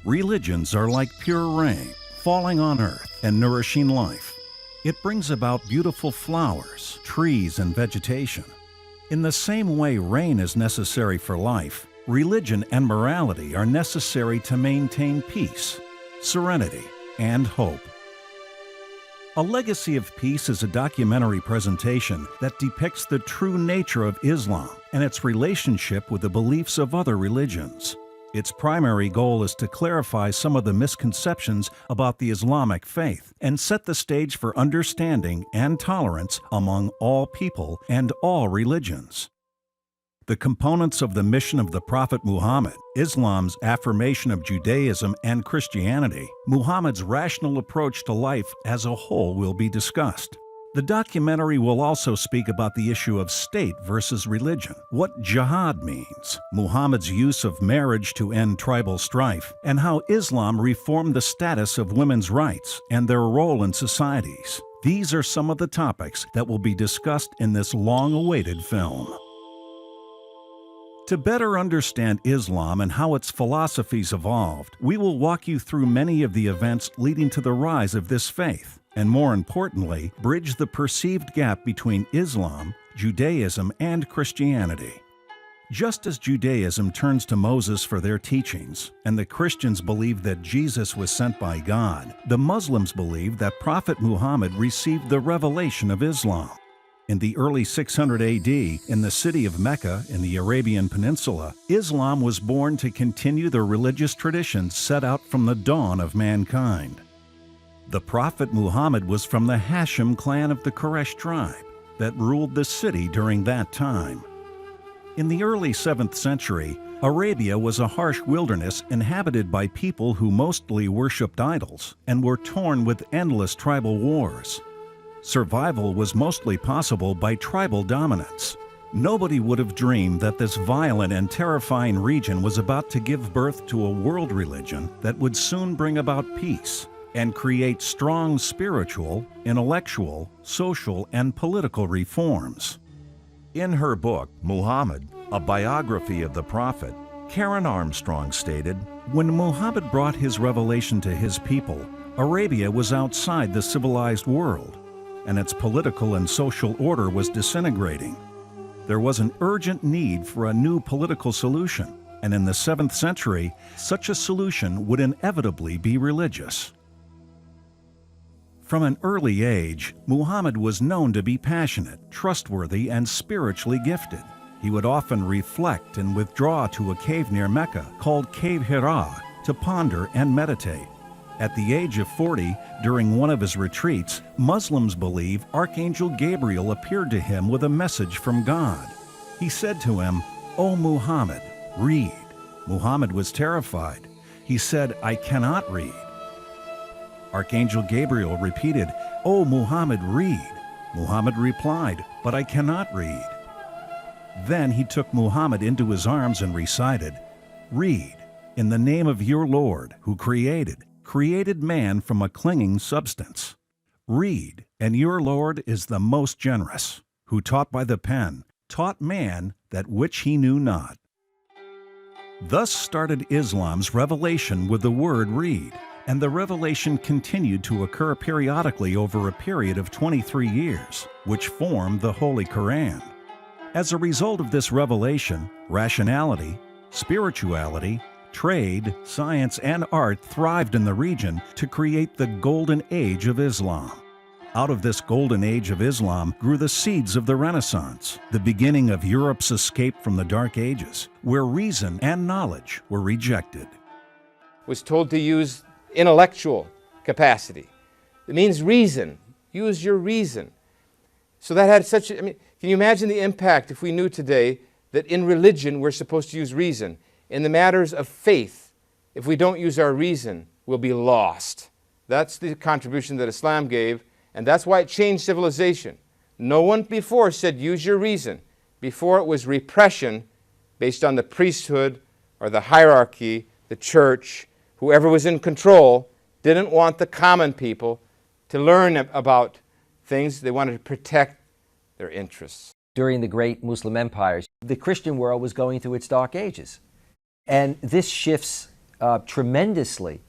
Religions are like pure rain, falling on earth and nourishing life. It brings about beautiful flowers, trees, and vegetation. In the same way rain is necessary for life, religion and morality are necessary to maintain peace, serenity, and hope. A Legacy of Peace is a documentary presentation that depicts the true nature of Islam and its relationship with the beliefs of other religions. Its primary goal is to clarify some of the misconceptions about the Islamic faith and set the stage for understanding and tolerance among all people and all religions. The components of the mission of the Prophet Muhammad, Islam's affirmation of Judaism and Christianity, Muhammad's rational approach to life as a whole will be discussed. The documentary will also speak about the issue of state versus religion, what jihad means, Muhammad's use of marriage to end tribal strife, and how Islam reformed the status of women's rights and their role in societies. These are some of the topics that will be discussed in this long-awaited film. To better understand Islam and how its philosophies evolved, we will walk you through many of the events leading to the rise of this faith, and more importantly, bridge the perceived gap between Islam, Judaism, and Christianity. Just as Judaism turns to Moses for their teachings, and the Christians believe that Jesus was sent by God, the Muslims believe that Prophet Muhammad received the revelation of Islam. In the early 600 AD, in the city of Mecca in the Arabian Peninsula, Islam was born to continue the religious traditions set out from the dawn of mankind. The Prophet Muhammad was from the Hashim clan of the Quraysh tribe that ruled the city during that time. In the early 7th century, Arabia was a harsh wilderness inhabited by people who mostly worshipped idols and were torn with endless tribal wars. Survival was mostly possible by tribal dominance. Nobody would have dreamed that this violent and terrifying region was about to give birth to a world religion that would soon bring about peace and create strong spiritual, intellectual, social, and political reforms. In her book, Muhammad, a biography of the Prophet, Karen Armstrong stated, "When Muhammad brought his revelation to his people, Arabia was outside the civilized world, and its political and social order was disintegrating. There was an urgent need for a new political solution, and in the 7th century, such a solution would inevitably be religious." From an early age, Muhammad was known to be passionate, trustworthy, and spiritually gifted. He would often reflect and withdraw to a cave near Mecca called Cave Hijra to ponder and meditate. At the age of 40, during one of his retreats, Muslims believe Archangel Gabriel appeared to him with a message from God. He said to him, "O Muhammad, read." Muhammad was terrified. He said, "I cannot read." Archangel Gabriel repeated, "O Muhammad, read." Muhammad replied, "But I cannot read." Then he took Muhammad into his arms and recited, "Read, in the name of your Lord, who created man from a clinging substance. Read, and your Lord is the most generous, who taught by the pen, taught man that which he knew not." Thus started Islam's revelation with the word read, and the revelation continued to occur periodically over a period of 23 years, which formed the Holy Quran. As a result of this revelation, rationality, spirituality, trade, science, and art thrived in the region to create the Golden Age of Islam. Out of this Golden Age of Islam grew the seeds of the Renaissance, the beginning of Europe's escape from the Dark Ages, where reason and knowledge were rejected. Was told to use intellectual capacity. It means reason. Use your reason. So that had such, can you imagine the impact if we knew today that in religion we're supposed to use reason? In the matters of faith, if we don't use our reason, we'll be lost. That's the contribution that Islam gave, and that's why it changed civilization. No one before said use your reason. Before it was repression based on the priesthood or the hierarchy, the church, whoever was in control didn't want the common people to learn about things. They wanted to protect their interests. During the great Muslim empires, the Christian world was going through its dark ages. And this shifts tremendously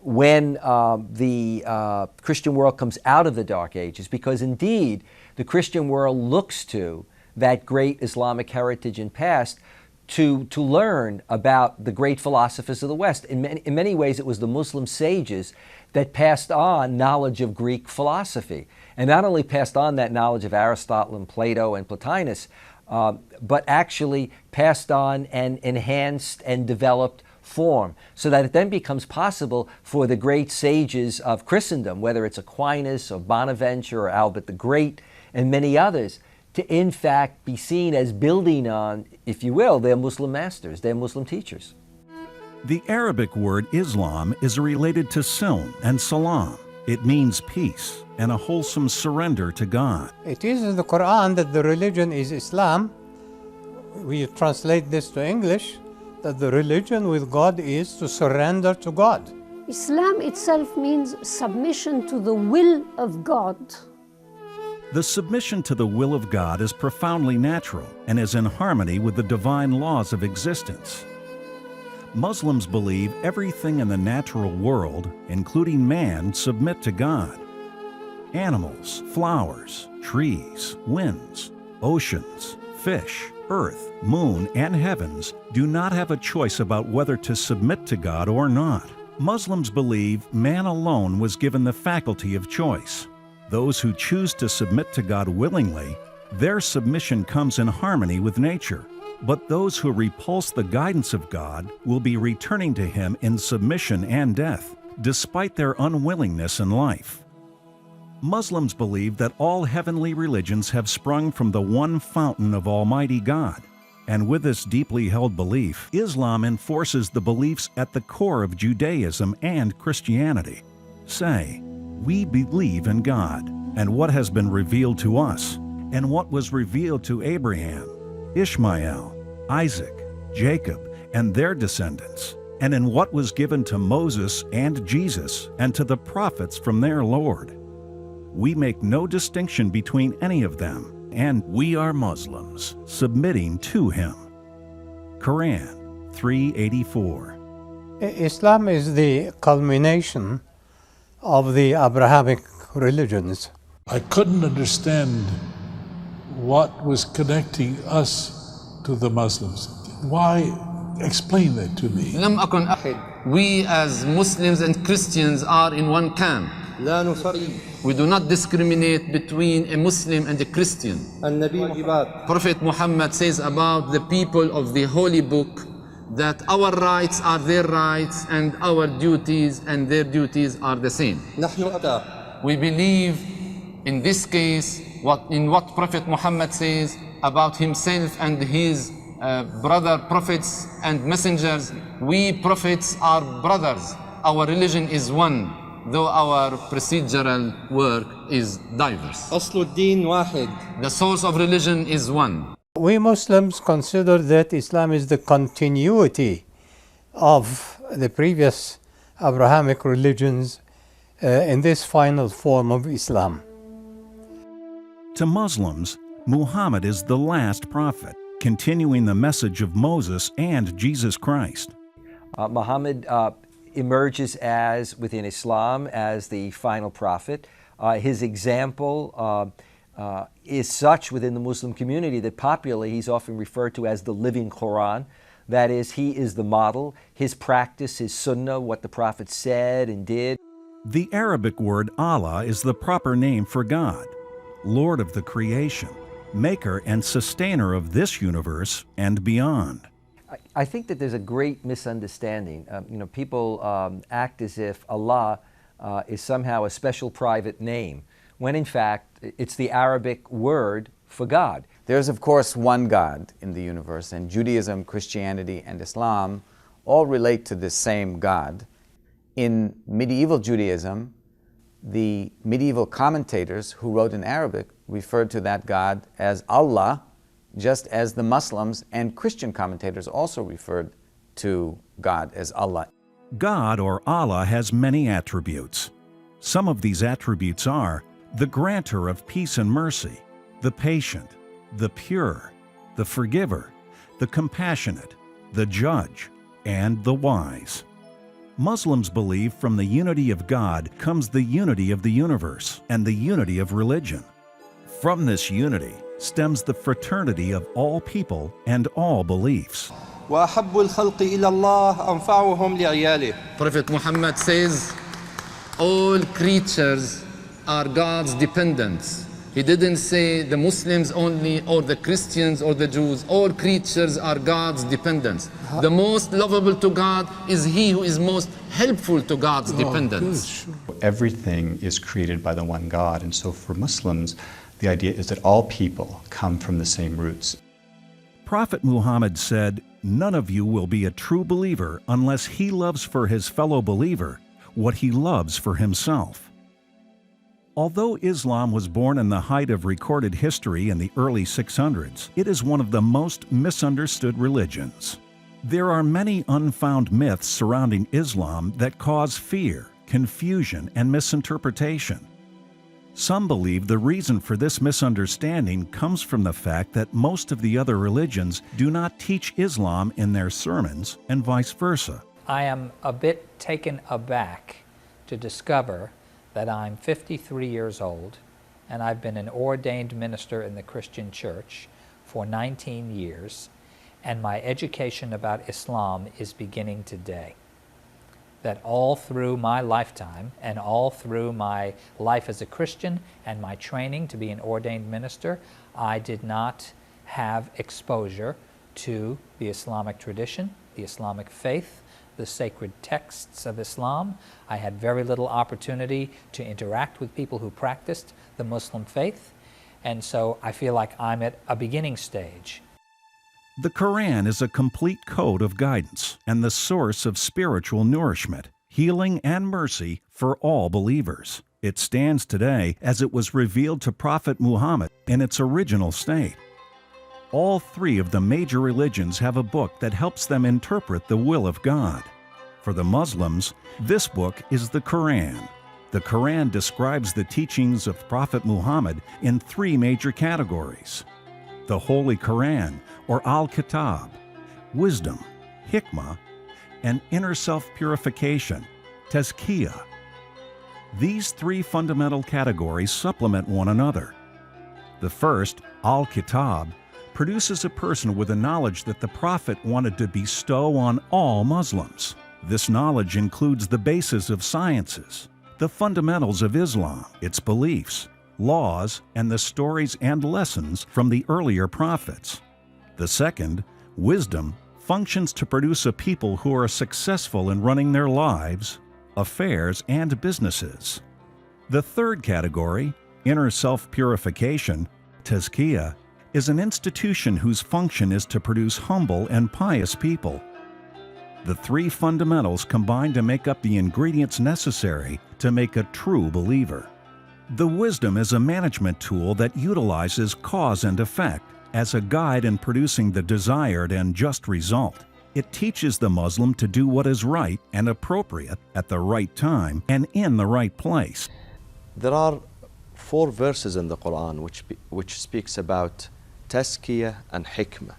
when the Christian world comes out of the Dark Ages, because indeed the Christian world looks to that great Islamic heritage and past to learn about the great philosophers of the West. In many ways, it was the Muslim sages that passed on knowledge of Greek philosophy, and not only passed on that knowledge of Aristotle and Plato and Plotinus, but actually passed on and enhanced and developed form, so that it then becomes possible for the great sages of Christendom, whether it's Aquinas or Bonaventure or Albert the Great and many others, to in fact be seen as building on, if you will, their Muslim masters, their Muslim teachers. The Arabic word Islam is related to Silm and Salam. It means peace and a wholesome surrender to God. It is in the Quran that the religion is Islam. We translate this to English, that the religion with God is to surrender to God. Islam itself means submission to the will of God. The submission to the will of God is profoundly natural and is in harmony with the divine laws of existence. Muslims believe everything in the natural world, including man, submit to God. Animals, flowers, trees, winds, oceans, fish, earth, moon, and heavens do not have a choice about whether to submit to God or not. Muslims believe man alone was given the faculty of choice. Those who choose to submit to God willingly, their submission comes in harmony with nature. But those who repulse the guidance of God will be returning to Him in submission and death, despite their unwillingness in life. Muslims believe that all heavenly religions have sprung from the one fountain of Almighty God. And with this deeply held belief, Islam enforces the beliefs at the core of Judaism and Christianity. Say, we believe in God and what has been revealed to us, and what was revealed to Abraham, Ishmael, Isaac, Jacob, and their descendants, and in what was given to Moses and Jesus and to the prophets from their Lord. We make no distinction between any of them, and we are Muslims, submitting to Him. Quran 384. Islam is the culmination of the Abrahamic religions. I couldn't understand what was connecting us to the Muslims. Why? Explain that to me. We as Muslims and Christians are in one camp. We do not discriminate between a Muslim and a Christian. Prophet Muhammad says about the people of the Holy Book that our rights are their rights and our duties and their duties are the same. We believe in this case in what Prophet Muhammad says about himself and his brother prophets and messengers. We prophets are brothers. Our religion is one, though our procedural work is diverse. The source of religion is one. We Muslims consider that Islam is the continuity of the previous Abrahamic religions in this final form of Islam. To Muslims, Muhammad is the last prophet, continuing the message of Moses and Jesus Christ. Muhammad emerges within Islam as the final prophet. His example is such within the Muslim community that popularly he's often referred to as the living Quran. That is, he is the model, his practice, his sunnah, what the prophet said and did. The Arabic word Allah is the proper name for God, Lord of the creation, maker and sustainer of this universe and beyond. I think that there's a great misunderstanding. People act as if Allah is somehow a special private name, when in fact it's the Arabic word for God. There's of course one God in the universe, and Judaism, Christianity, and Islam all relate to this same God. In medieval Judaism, the medieval commentators who wrote in Arabic referred to that God as Allah, just as the Muslims and Christian commentators also referred to God as Allah. God, or Allah, has many attributes. Some of these attributes are the granter of peace and mercy, the patient, the pure, the forgiver, the compassionate, the judge, and the wise. Muslims believe from the unity of God comes the unity of the universe and the unity of religion. From this unity stems the fraternity of all people and all beliefs. وأحب الخلق إلى الله أنفعهم لعياله. Prophet Muhammad says, all creatures are God's dependents. He didn't say the Muslims only, or the Christians, or the Jews. All creatures are God's dependents. The most lovable to God is he who is most helpful to God's dependents. Everything is created by the one God, and so for Muslims, the idea is that all people come from the same roots. Prophet Muhammad said, "None of you will be a true believer unless he loves for his fellow believer what he loves for himself." Although Islam was born in the height of recorded history in the early 600s, it is one of the most misunderstood religions. There are many unfound myths surrounding Islam that cause fear, confusion, and misinterpretation. Some believe the reason for this misunderstanding comes from the fact that most of the other religions do not teach Islam in their sermons, and vice versa. I am a bit taken aback to discover that I'm 53 years old and I've been an ordained minister in the Christian church for 19 years, and my education about Islam is beginning today. That all through my lifetime and all through my life as a Christian and my training to be an ordained minister, I did not have exposure to the Islamic tradition, the Islamic faith, the sacred texts of Islam. I had very little opportunity to interact with people who practiced the Muslim faith, and so I feel like I'm at a beginning stage. The Quran is a complete code of guidance and the source of spiritual nourishment, healing, and mercy for all believers. It stands today as it was revealed to Prophet Muhammad in its original state. All three of the major religions have a book that helps them interpret the will of God. For the Muslims, this book is the Quran. The Quran describes the teachings of Prophet Muhammad in three major categories: the Holy Quran, or Al-Kitab, wisdom, hikmah, and inner self-purification, tazkiyah. These three fundamental categories supplement one another. The first, Al-Kitab, produces a person with a knowledge that the Prophet wanted to bestow on all Muslims. This knowledge includes the basis of sciences, the fundamentals of Islam, its beliefs, laws, and the stories and lessons from the earlier prophets. The second, wisdom, functions to produce a people who are successful in running their lives, affairs, and businesses. The third category, inner self-purification, tazkiyah, is an institution whose function is to produce humble and pious people. The three fundamentals combine to make up the ingredients necessary to make a true believer. The wisdom is a management tool that utilizes cause and effect as a guide in producing the desired and just result. It teaches the Muslim to do what is right and appropriate at the right time and in the right place. There are 4 verses in the Quran which speaks about tazkiyah and hikmah,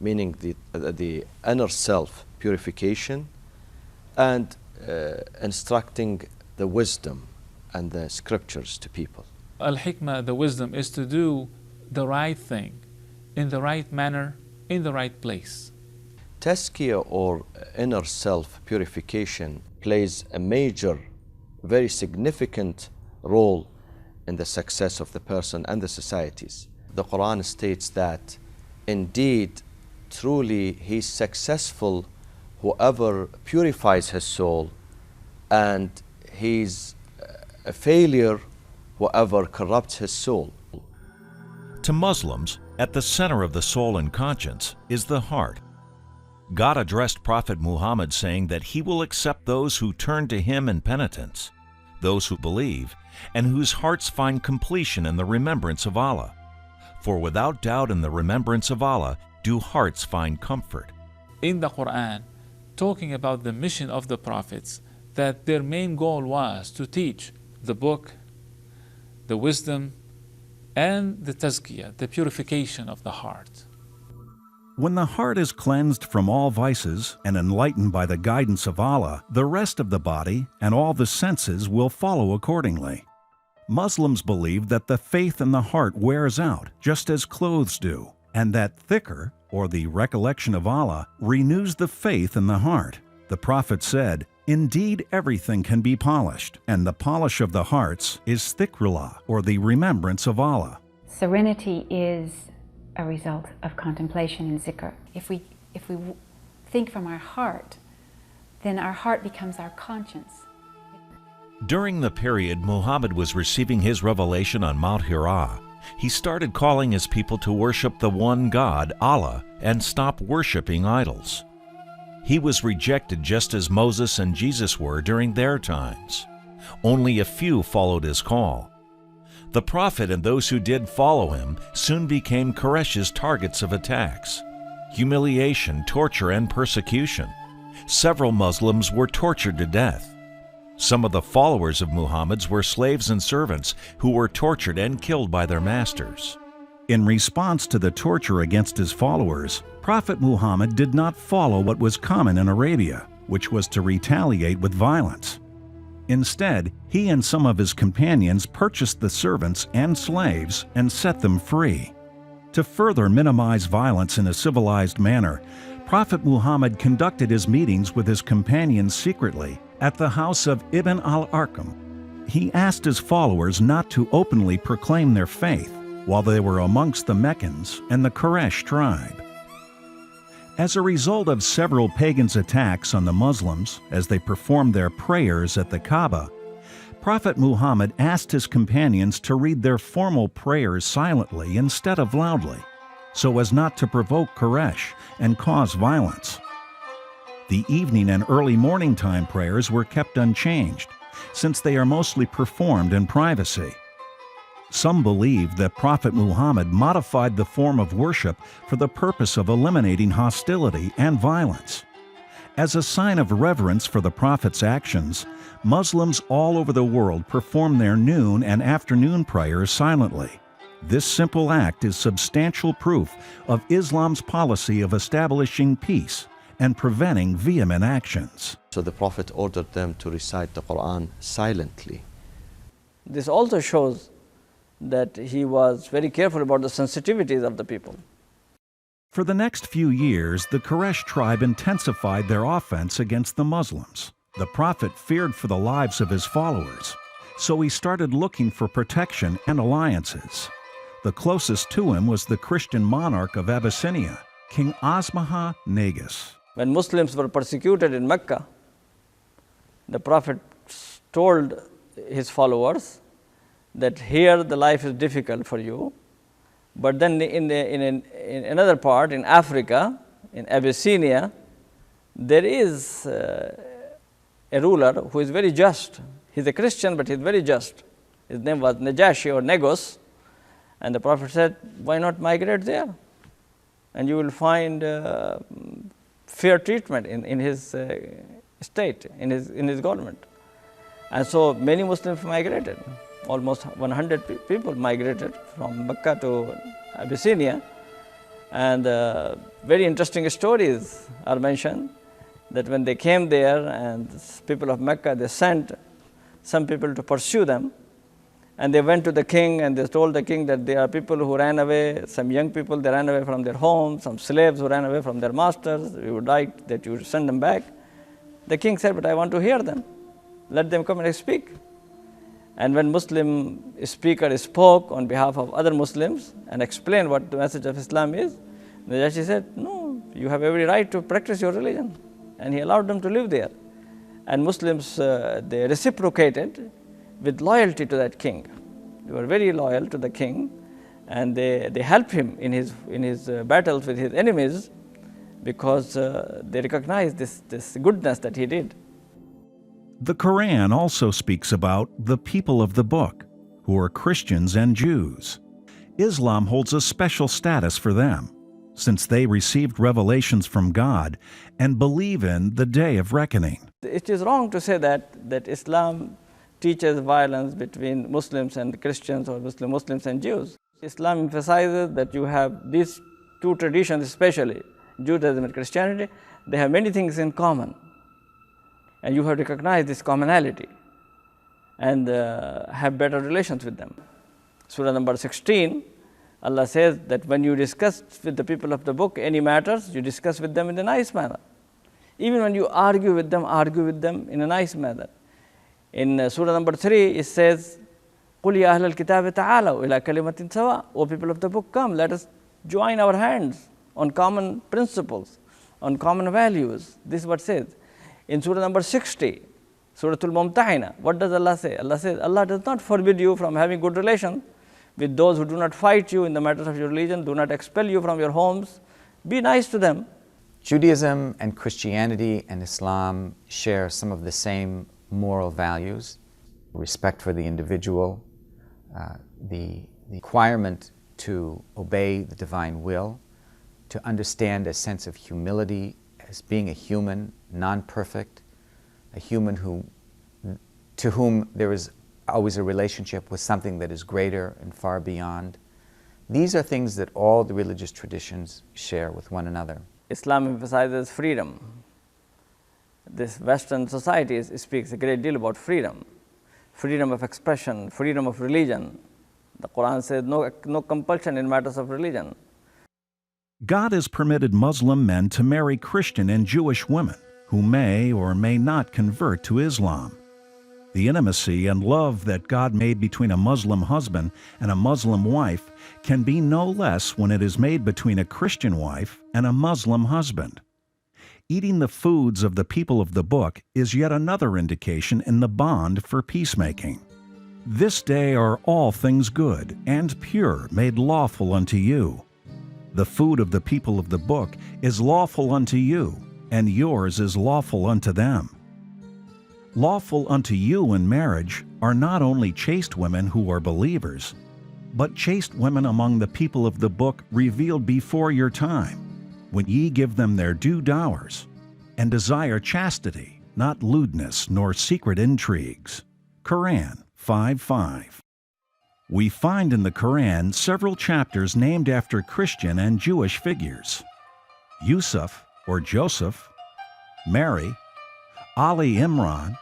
meaning the inner self purification and instructing the wisdom and the scriptures to people. Al-hikmah, the wisdom, is to do the right thing in the right manner, in the right place. Tazkiyah, or inner self purification, plays a major, very significant role in the success of the person and the societies. The Quran states that indeed, truly, he's successful whoever purifies his soul, and he's a failure whoever corrupts his soul. To Muslims, at the center of the soul and conscience is the heart. God addressed Prophet Muhammad saying that he will accept those who turn to him in penitence, those who believe, and whose hearts find completion in the remembrance of Allah. For without doubt in the remembrance of Allah do hearts find comfort. In the Quran, talking about the mission of the prophets, that their main goal was to teach the book, the wisdom, and the tazkiyah, the purification of the heart. When the heart is cleansed from all vices and enlightened by the guidance of Allah, the rest of the body and all the senses will follow accordingly. Muslims believe that the faith in the heart wears out, just as clothes do, and that dhikr, or the recollection of Allah, renews the faith in the heart. The Prophet said, "Indeed, everything can be polished, and the polish of the hearts is dhikrullah, or the remembrance of Allah." Serenity is a result of contemplation and zikr. If we think from our heart, then our heart becomes our conscience. During the period Muhammad was receiving his revelation on Mount Hira, he started calling his people to worship the one God, Allah, and stop worshiping idols. He was rejected just as Moses and Jesus were during their times. Only a few followed his call. The Prophet and those who did follow him soon became Quraysh's targets of attacks, humiliation, torture, and persecution. Several Muslims were tortured to death. Some of the followers of Muhammad's were slaves and servants who were tortured and killed by their masters. In response to the torture against his followers, Prophet Muhammad did not follow what was common in Arabia, which was to retaliate with violence. Instead, he and some of his companions purchased the servants and slaves and set them free. To further minimize violence in a civilized manner, Prophet Muhammad conducted his meetings with his companions secretly at the house of Ibn al-Arqam. He asked his followers not to openly proclaim their faith while they were amongst the Meccans and the Quraysh tribe. As a result of several pagans' attacks on the Muslims as they performed their prayers at the Kaaba, Prophet Muhammad asked his companions to read their formal prayers silently instead of loudly, so as not to provoke Quraysh and cause violence. The evening and early morning time prayers were kept unchanged, since they are mostly performed in privacy. Some believe that Prophet Muhammad modified the form of worship for the purpose of eliminating hostility and violence. As a sign of reverence for the Prophet's actions, Muslims all over the world perform their noon and afternoon prayers silently. This simple act is substantial proof of Islam's policy of establishing peace and preventing vehement actions. So the Prophet ordered them to recite the Quran silently. This also shows that he was very careful about the sensitivities of the people. For the next few years, the Quraysh tribe intensified their offense against the Muslims. The Prophet feared for the lives of his followers, so he started looking for protection and alliances. The closest to him was the Christian monarch of Abyssinia, King Asmaha Negus. When Muslims were persecuted in Mecca, the Prophet told his followers that here the life is difficult for you, but then in another part, in Africa, in Abyssinia, there is a ruler who is very just. He's a Christian, but he's very just. His name was Najashi or Negos, and the Prophet said, why not migrate there? And you will find fair treatment in his state, in his government. And so many Muslims migrated. Almost 100 people migrated from Mecca to Abyssinia. And very interesting stories are mentioned that when they came there and people of Mecca, they sent some people to pursue them. And they went to the king and they told the king that there are people who ran away, some young people, they ran away from their homes, some slaves who ran away from their masters. We would like that you send them back. The king said, but I want to hear them. Let them come and speak. And when Muslim speaker spoke on behalf of other Muslims and explained what the message of Islam is, Najashi said, no, you have every right to practice your religion. And he allowed them to live there. And Muslims, they reciprocated with loyalty to that king. They were very loyal to the king, and they helped him in his battles with his enemies because they recognized this goodness that he did. The Quran also speaks about the people of the book, who are Christians and Jews. Islam holds a special status for them, since they received revelations from God and believe in the Day of Reckoning. It is wrong to say that Islam teaches violence between Muslims and Christians or Muslims and Jews. Islam emphasizes that you have these two traditions especially, Judaism and Christianity, they have many things in common. And you have to recognize this commonality and have better relations with them. Surah number 16, Allah says that when you discuss with the people of the book any matters, you discuss with them in a nice manner. Even when you argue with them in a nice manner. In Surah number 3, it says, قُلْ يَا أَهْلَ الْكِتَابِ تَعَالَوْا إِلَىٰ كَلِمَةٍ سَوَاءٍ. O people of the book, come, let us join our hands on common principles, on common values. This is what it says. In Surah number 60, Surah Al-Mumtahina, what does Allah say? Allah says, Allah does not forbid you from having good relations with those who do not fight you in the matters of your religion, do not expel you from your homes. Be nice to them. Judaism and Christianity and Islam share some of the same moral values: respect for the individual, the requirement to obey the divine will, to understand a sense of humility as being a human, non-perfect, a human to whom there is always a relationship with something that is greater and far beyond. These are things that all the religious traditions share with one another. Islam emphasizes freedom. This Western society speaks a great deal about freedom. Freedom of expression, freedom of religion. The Quran says no compulsion in matters of religion. God has permitted Muslim men to marry Christian and Jewish women who may or may not convert to Islam. The intimacy and love that God made between a Muslim husband and a Muslim wife can be no less when it is made between a Christian wife and a Muslim husband. Eating the foods of the people of the book is yet another indication in the bond for peacemaking. This day are all things good and pure made lawful unto you. The food of the people of the book is lawful unto you, and yours is lawful unto them. Lawful unto you in marriage are not only chaste women who are believers, but chaste women among the people of the book revealed before your time, when ye give them their due dowers, and desire chastity, not lewdness nor secret intrigues. Quran 5:5. We find in the Quran several chapters named after Christian and Jewish figures: Yusuf or Joseph, Mary, Ali Imran,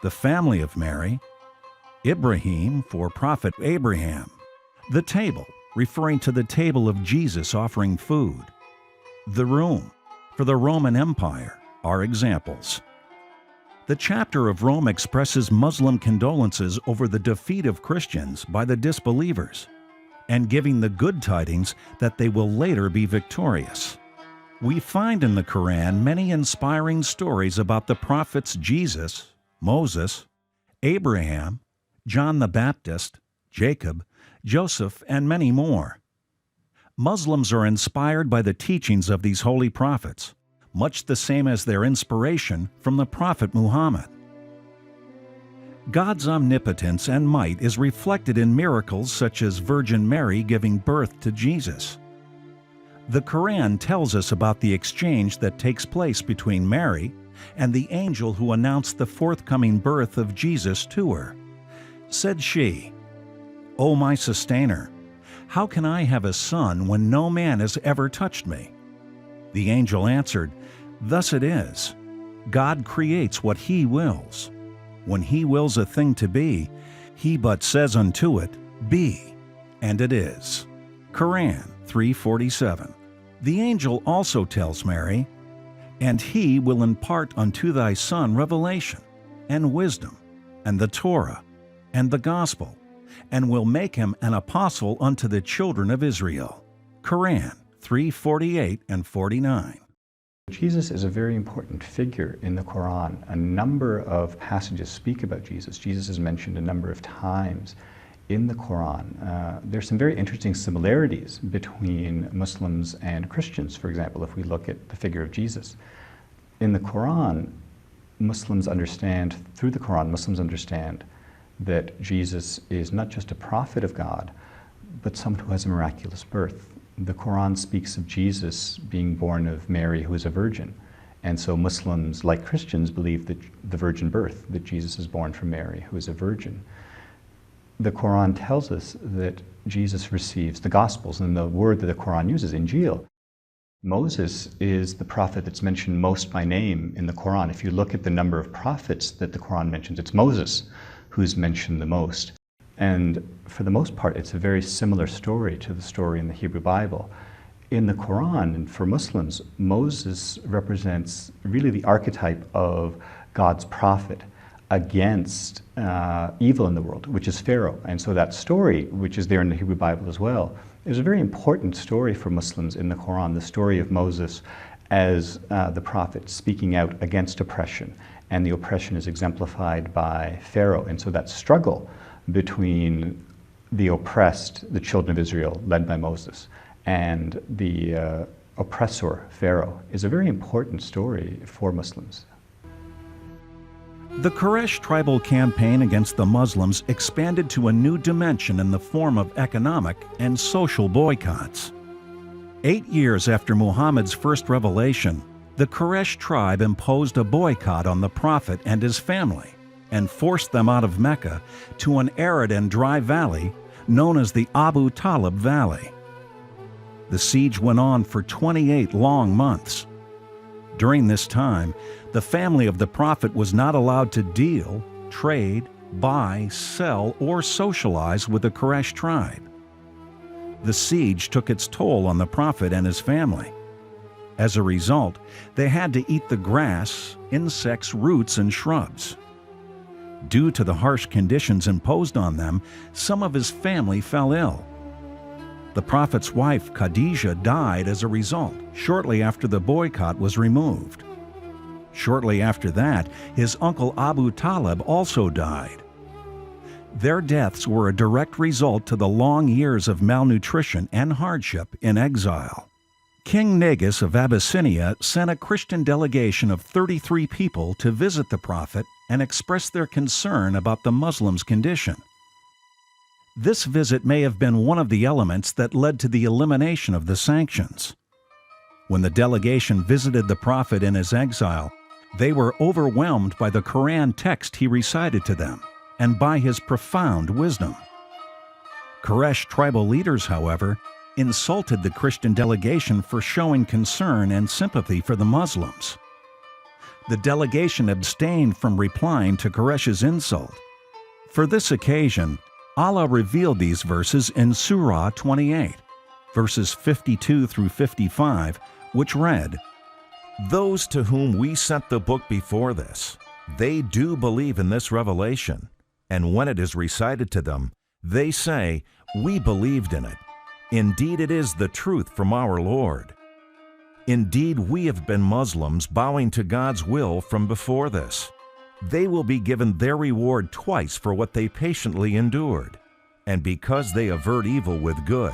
the family of Mary, Ibrahim for Prophet Abraham, the table, referring to the table of Jesus offering food, the room for the Roman Empire are examples. The chapter of Rome expresses Muslim condolences over the defeat of Christians by the disbelievers and giving the good tidings that they will later be victorious. We find in the Quran many inspiring stories about the prophets Jesus, Moses, Abraham, John the Baptist, Jacob, Joseph, and many more. Muslims are inspired by the teachings of these holy prophets, much the same as their inspiration from the Prophet Muhammad. God's omnipotence and might is reflected in miracles such as Virgin Mary giving birth to Jesus. The Quran tells us about the exchange that takes place between Mary and the angel who announced the forthcoming birth of Jesus to her. Said she, "O my sustainer, how can I have a son when no man has ever touched me?" The angel answered, "Thus it is. God creates what He wills. When He wills a thing to be, He but says unto it, Be, and it is." Quran 3:47. The angel also tells Mary, "And He will impart unto thy son revelation, and wisdom, and the Torah, and the gospel, and will make him an apostle unto the children of Israel." Quran 3:48 and 49. Jesus is a very important figure in the Quran. A number of passages speak about Jesus. Jesus is mentioned a number of times in the Quran. There's some very interesting similarities between Muslims and Christians, for example, if we look at the figure of Jesus. In the Quran, Muslims understand that Jesus is not just a prophet of God, but someone who has a miraculous birth. The Quran speaks of Jesus being born of Mary, who is a virgin. And so Muslims, like Christians, believe that the virgin birth, that Jesus is born from Mary, who is a virgin. The Quran tells us that Jesus receives the Gospels, and the word that the Quran uses, Injil, Moses is the prophet that's mentioned most by name in the Quran. If you look at the number of prophets that the Quran mentions, it's Moses who's mentioned the most. And for the most part, it's a very similar story to the story in the Hebrew Bible. In the Quran, and for Muslims, Moses represents really the archetype of God's prophet against evil in the world, which is Pharaoh. And so that story, which is there in the Hebrew Bible as well, is a very important story for Muslims in the Quran, the story of Moses as the prophet speaking out against oppression. And the oppression is exemplified by Pharaoh. And so that struggle between the oppressed, the children of Israel, led by Moses, and the oppressor, Pharaoh, is a very important story for Muslims. The Quraysh tribal campaign against the Muslims expanded to a new dimension in the form of economic and social boycotts. 8 years after Muhammad's first revelation, the Quraysh tribe imposed a boycott on the Prophet and his family and forced them out of Mecca to an arid and dry valley known as the Abu Talib Valley. The siege went on for 28 long months. During this time, the family of the Prophet was not allowed to deal, trade, buy, sell, or socialize with the Quraysh tribe. The siege took its toll on the Prophet and his family. As a result, they had to eat the grass, insects, roots, and shrubs. Due to the harsh conditions imposed on them, some of his family fell ill. The Prophet's wife, Khadijah, died as a result, shortly after the boycott was removed. Shortly after that, his uncle Abu Talib also died. Their deaths were a direct result to the long years of malnutrition and hardship in exile. King Negus of Abyssinia sent a Christian delegation of 33 people to visit the Prophet and express their concern about the Muslims' condition. This visit may have been one of the elements that led to the elimination of the sanctions. When the delegation visited the Prophet in his exile, they were overwhelmed by the Quran text he recited to them and by his profound wisdom. Quraysh tribal leaders, however, insulted the Christian delegation for showing concern and sympathy for the Muslims. The delegation abstained from replying to Quraysh's insult. For this occasion, Allah revealed these verses in Surah 28, verses 52 through 55, which read, "Those to whom we sent the book before this, they do believe in this revelation, and when it is recited to them, they say, 'We believed in it. Indeed, it is the truth from our Lord. Indeed, we have been Muslims bowing to God's will from before this. They will be given their reward twice for what they patiently endured, and because they avert evil with good,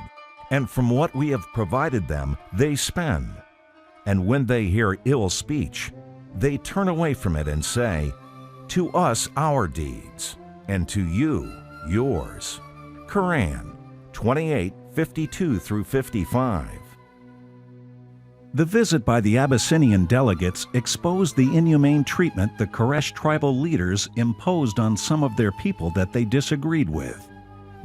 and from what we have provided them, they spend. And when they hear ill speech, they turn away from it and say, 'To us our deeds, and to you yours.'" Quran 28, 52 through 55. The visit by the Abyssinian delegates exposed the inhumane treatment the Quraysh tribal leaders imposed on some of their people that they disagreed with.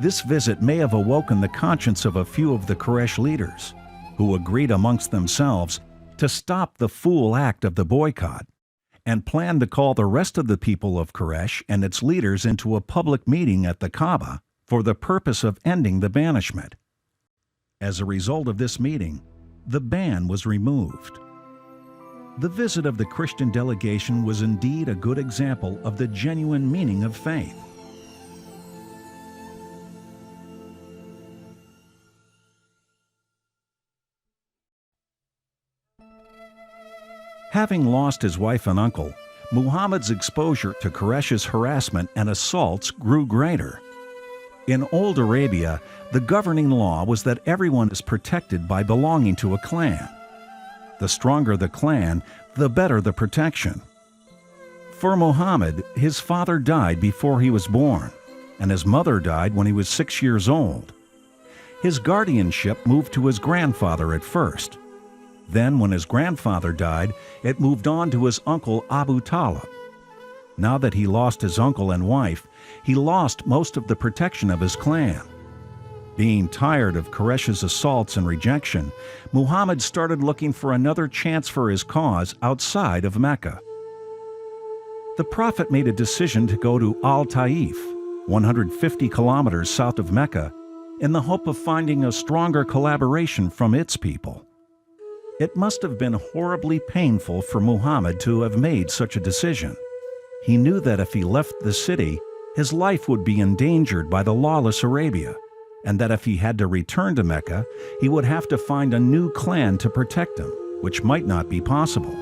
This visit may have awoken the conscience of a few of the Quraysh leaders, who agreed amongst themselves to stop the fool act of the boycott, and planned to call the rest of the people of Quraysh and its leaders into a public meeting at the Kaaba for the purpose of ending the banishment. As a result of this meeting, the ban was removed. The visit of the Christian delegation was indeed a good example of the genuine meaning of faith. Having lost his wife and uncle, Muhammad's exposure to Quraysh's harassment and assaults grew greater. In old Arabia, the governing law was that everyone is protected by belonging to a clan. The stronger the clan, the better the protection. For Muhammad, his father died before he was born, and his mother died when he was 6 years old. His guardianship moved to his grandfather at first. Then, when his grandfather died, it moved on to his uncle Abu Talib. Now that he lost his uncle and wife, he lost most of the protection of his clan. Being tired of Quraysh's assaults and rejection, Muhammad started looking for another chance for his cause outside of Mecca. The Prophet made a decision to go to Taif, 150 kilometers south of Mecca, in the hope of finding a stronger collaboration from its people. It must have been horribly painful for Muhammad to have made such a decision. He knew that if he left the city, his life would be endangered by the lawless Arabia, and that if he had to return to Mecca, he would have to find a new clan to protect him, which might not be possible.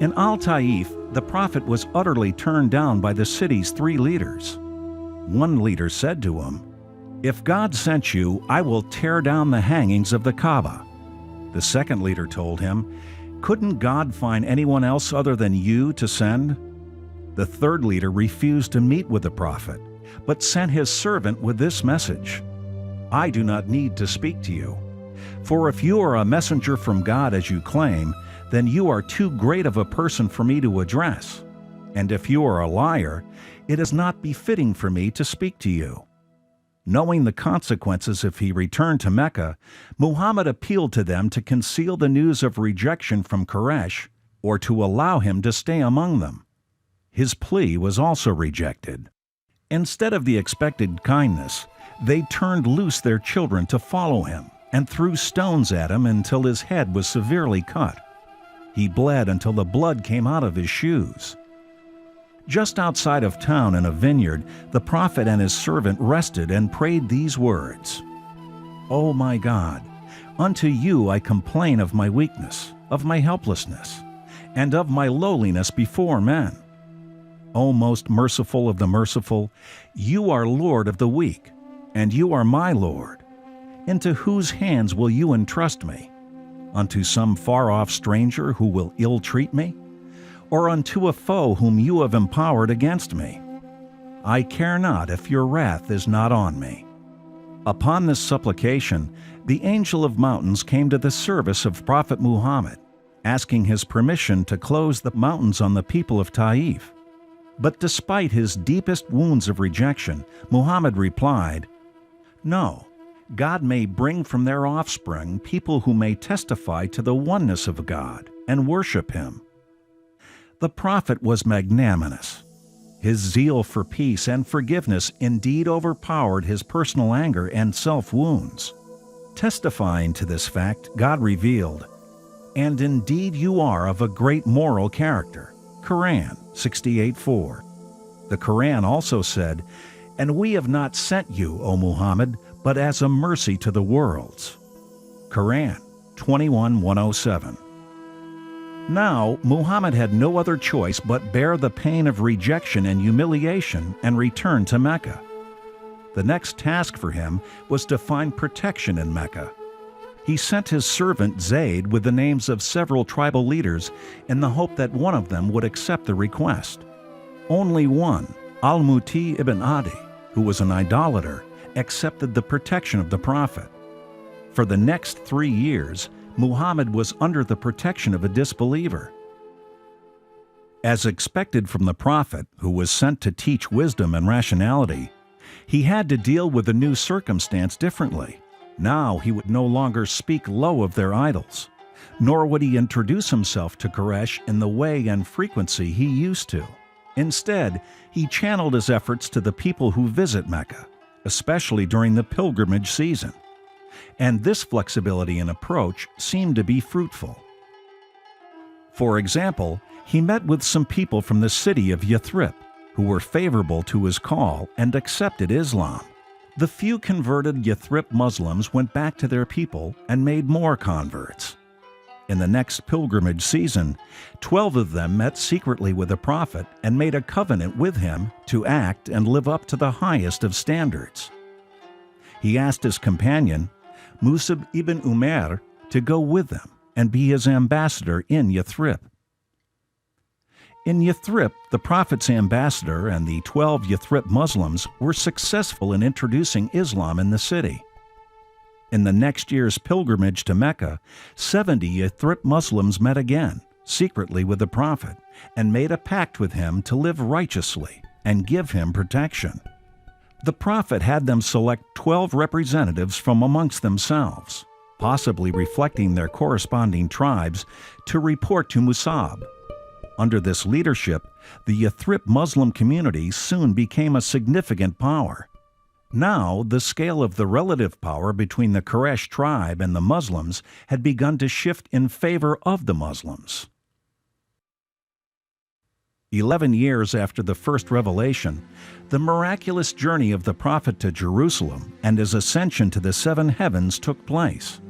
In Taif, the Prophet was utterly turned down by the city's 3 leaders. One leader said to him, "If God sent you, I will tear down the hangings of the Kaaba." The second leader told him, "Couldn't God find anyone else other than you to send?" The third leader refused to meet with the Prophet, but sent his servant with this message: "I do not need to speak to you. For if you are a messenger from God as you claim, then you are too great of a person for me to address. And if you are a liar, it is not befitting for me to speak to you." Knowing the consequences if he returned to Mecca, Muhammad appealed to them to conceal the news of rejection from Quraysh or to allow him to stay among them. His plea was also rejected. Instead of the expected kindness, they turned loose their children to follow him and threw stones at him until his head was severely cut. He bled until the blood came out of his shoes. Just outside of town in a vineyard, the Prophet and his servant rested and prayed these words: "O my God, unto you I complain of my weakness, of my helplessness, and of my lowliness before men. O most merciful of the merciful, you are Lord of the weak, and you are my Lord. Into whose hands will you entrust me? Unto some far-off stranger who will ill-treat me? Or unto a foe whom you have empowered against me? I care not if your wrath is not on me." Upon this supplication, the angel of mountains came to the service of Prophet Muhammad, asking his permission to close the mountains on the people of Taif. But despite his deepest wounds of rejection, Muhammad replied, "No, God may bring from their offspring people who may testify to the oneness of God and worship Him." The Prophet was magnanimous. His zeal for peace and forgiveness indeed overpowered his personal anger and self-wounds. Testifying to this fact, God revealed, "And indeed you are of a great moral character." Quran 68:4. The Quran also said, "And we have not sent you, O Muhammad, but as a mercy to the worlds." Quran 21:107. Now, Muhammad had no other choice but bear the pain of rejection and humiliation and return to Mecca. The next task for him was to find protection in Mecca. He sent his servant Zayd with the names of several tribal leaders in the hope that one of them would accept the request. Only one, Al-Muti ibn Adi, who was an idolater, accepted the protection of the Prophet. For the next 3 years, Muhammad was under the protection of a disbeliever. As expected from the Prophet, who was sent to teach wisdom and rationality, he had to deal with the new circumstance differently. Now he would no longer speak low of their idols, nor would he introduce himself to Quraysh in the way and frequency he used to. Instead, he channeled his efforts to the people who visit Mecca, especially during the pilgrimage season. And this flexibility in approach seemed to be fruitful. For example, he met with some people from the city of Yathrib who were favorable to his call and accepted Islam. The few converted Yathrib Muslims went back to their people and made more converts. In the next pilgrimage season, 12 of them met secretly with the Prophet and made a covenant with him to act and live up to the highest of standards. He asked his companion, Musab ibn Umair, to go with them and be his ambassador in Yathrib. In Yathrib, the Prophet's ambassador and the 12 Yathrib Muslims were successful in introducing Islam in the city. In the next year's pilgrimage to Mecca, 70 Yathrib Muslims met again, secretly with the Prophet, and made a pact with him to live righteously and give him protection. The prophet had them select 12 representatives from amongst themselves, possibly reflecting their corresponding tribes, to report to Musab. Under this leadership, the Yathrib Muslim community soon became a significant power. Now, the scale of the relative power between the Quraysh tribe and the Muslims had begun to shift in favor of the Muslims. 11 years after the first revelation, the miraculous journey of the prophet to Jerusalem and his ascension to the seven heavens took place.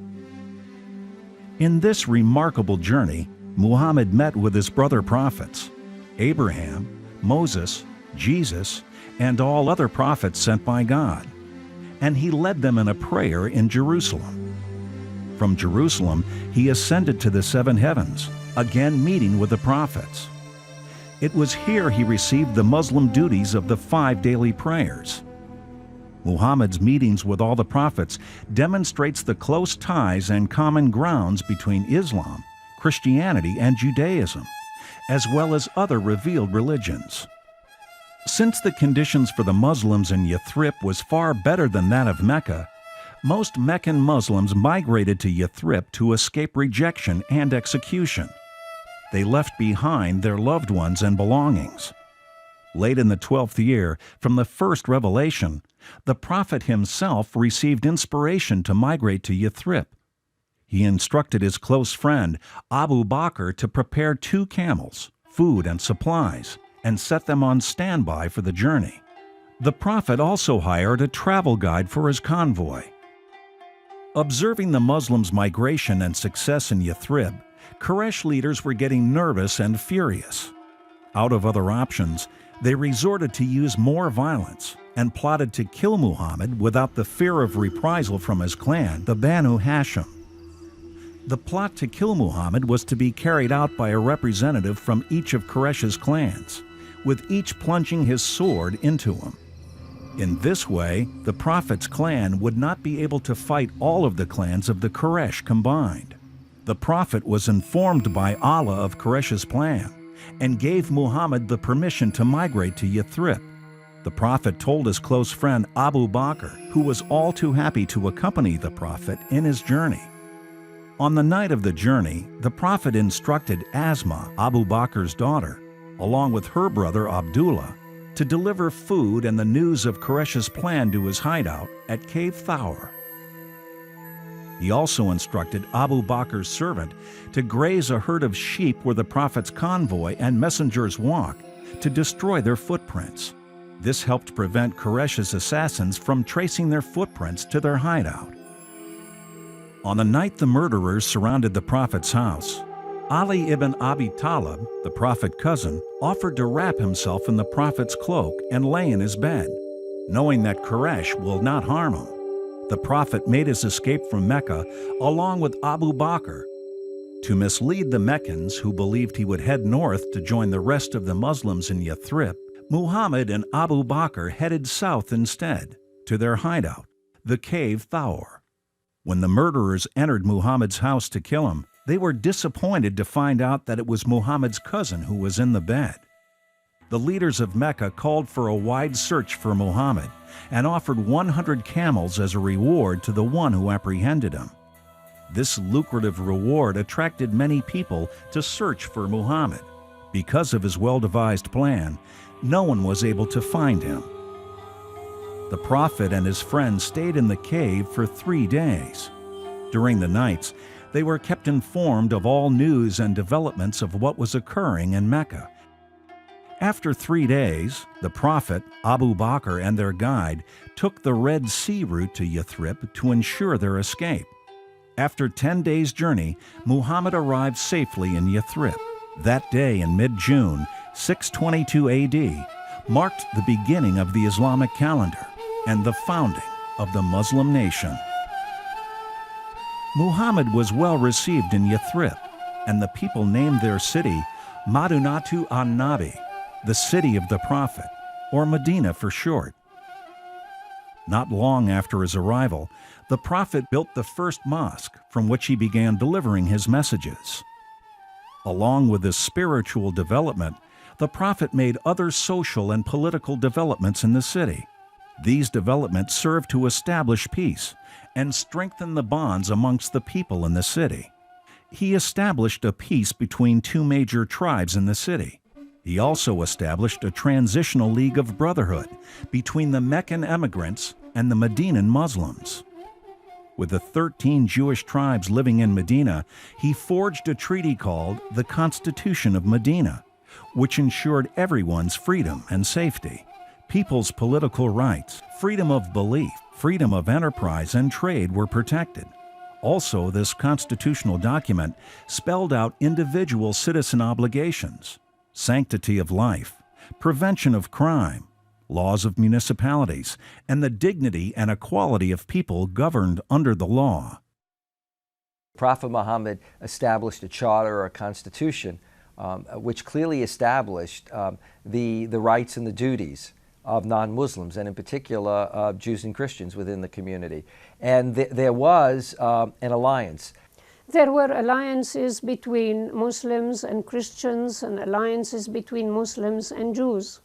In this remarkable journey, Muhammad met with his brother prophets, Abraham, Moses, Jesus, and all other prophets sent by God, and he led them in a prayer in Jerusalem. From Jerusalem, he ascended to the seven heavens, again meeting with the prophets. It was here he received the Muslim duties of the 5 daily prayers. Muhammad's meetings with all the prophets demonstrates the close ties and common grounds between Islam, Christianity, and Judaism, as well as other revealed religions. Since the conditions for the Muslims in Yathrib was far better than that of Mecca, most Meccan Muslims migrated to Yathrib to escape rejection and execution. They left behind their loved ones and belongings. Late in the 12th year, from the first revelation, the Prophet himself received inspiration to migrate to Yathrib. He instructed his close friend, Abu Bakr, to prepare 2 camels, food and supplies, and set them on standby for the journey. The Prophet also hired a travel guide for his convoy. Observing the Muslims' migration and success in Yathrib, Quraysh leaders were getting nervous and furious. Out of other options, they resorted to use more violence and plotted to kill Muhammad without the fear of reprisal from his clan, the Banu Hashim. The plot to kill Muhammad was to be carried out by a representative from each of Quraysh's clans, with each plunging his sword into him. In this way, the Prophet's clan would not be able to fight all of the clans of the Quraysh combined. The Prophet was informed by Allah of Quraysh's plan and gave Muhammad the permission to migrate to Yathrib. The Prophet told his close friend Abu Bakr, who was all too happy to accompany the Prophet in his journey. On the night of the journey, the Prophet instructed Asma, Abu Bakr's daughter, along with her brother Abdullah, to deliver food and the news of Quraysh's plan to his hideout at Cave Thawr. He also instructed Abu Bakr's servant to graze a herd of sheep where the Prophet's convoy and messengers walk, to destroy their footprints. This helped prevent Quraysh's assassins from tracing their footprints to their hideout. On the night the murderers surrounded the Prophet's house, Ali ibn Abi Talib, the Prophet's cousin, offered to wrap himself in the Prophet's cloak and lay in his bed, knowing that Quraysh will not harm him. The Prophet made his escape from Mecca along with Abu Bakr. To mislead the Meccans, who believed he would head north to join the rest of the Muslims in Yathrib, Muhammad and Abu Bakr headed south instead, to their hideout, the Cave Thawr. When the murderers entered Muhammad's house to kill him, they were disappointed to find out that it was Muhammad's cousin who was in the bed. The leaders of Mecca called for a wide search for Muhammad and offered 100 camels as a reward to the one who apprehended him. This lucrative reward attracted many people to search for Muhammad. Because of his well-devised plan, no one was able to find him. The Prophet and his friends stayed in the cave for 3 days. During the nights, they were kept informed of all news and developments of what was occurring in Mecca. After 3 days, the Prophet, Abu Bakr, and their guide took the Red Sea route to Yathrib to ensure their escape. After 10 days' journey, Muhammad arrived safely in Yathrib. That day in mid-June, 622 AD, marked the beginning of the Islamic calendar and the founding of the Muslim nation. Muhammad was well received in Yathrib, and the people named their city Madinatu an-Nabi, the city of the Prophet, or Medina for short. Not long after his arrival, the Prophet built the first mosque from which he began delivering his messages. Along with this spiritual development, the Prophet made other social and political developments in the city. These developments served to establish peace and strengthen the bonds amongst the people in the city. He established a peace between two major tribes in the city. He also established a transitional league of brotherhood between the Meccan emigrants and the Medinan Muslims. With the 13 Jewish tribes living in Medina, he forged a treaty called the Constitution of Medina, which ensured everyone's freedom and safety, people's political rights, freedom of belief, freedom of enterprise and trade were protected. Also, this constitutional document spelled out individual citizen obligations, sanctity of life, prevention of crime, laws of municipalities, and the dignity and equality of people governed under the law. Prophet Muhammad established a charter or a constitution which clearly established the rights and the duties of non-Muslims, and in particular Jews and Christians within the community. And there was an alliance. There were alliances between Muslims and Christians and alliances between Muslims and Jews.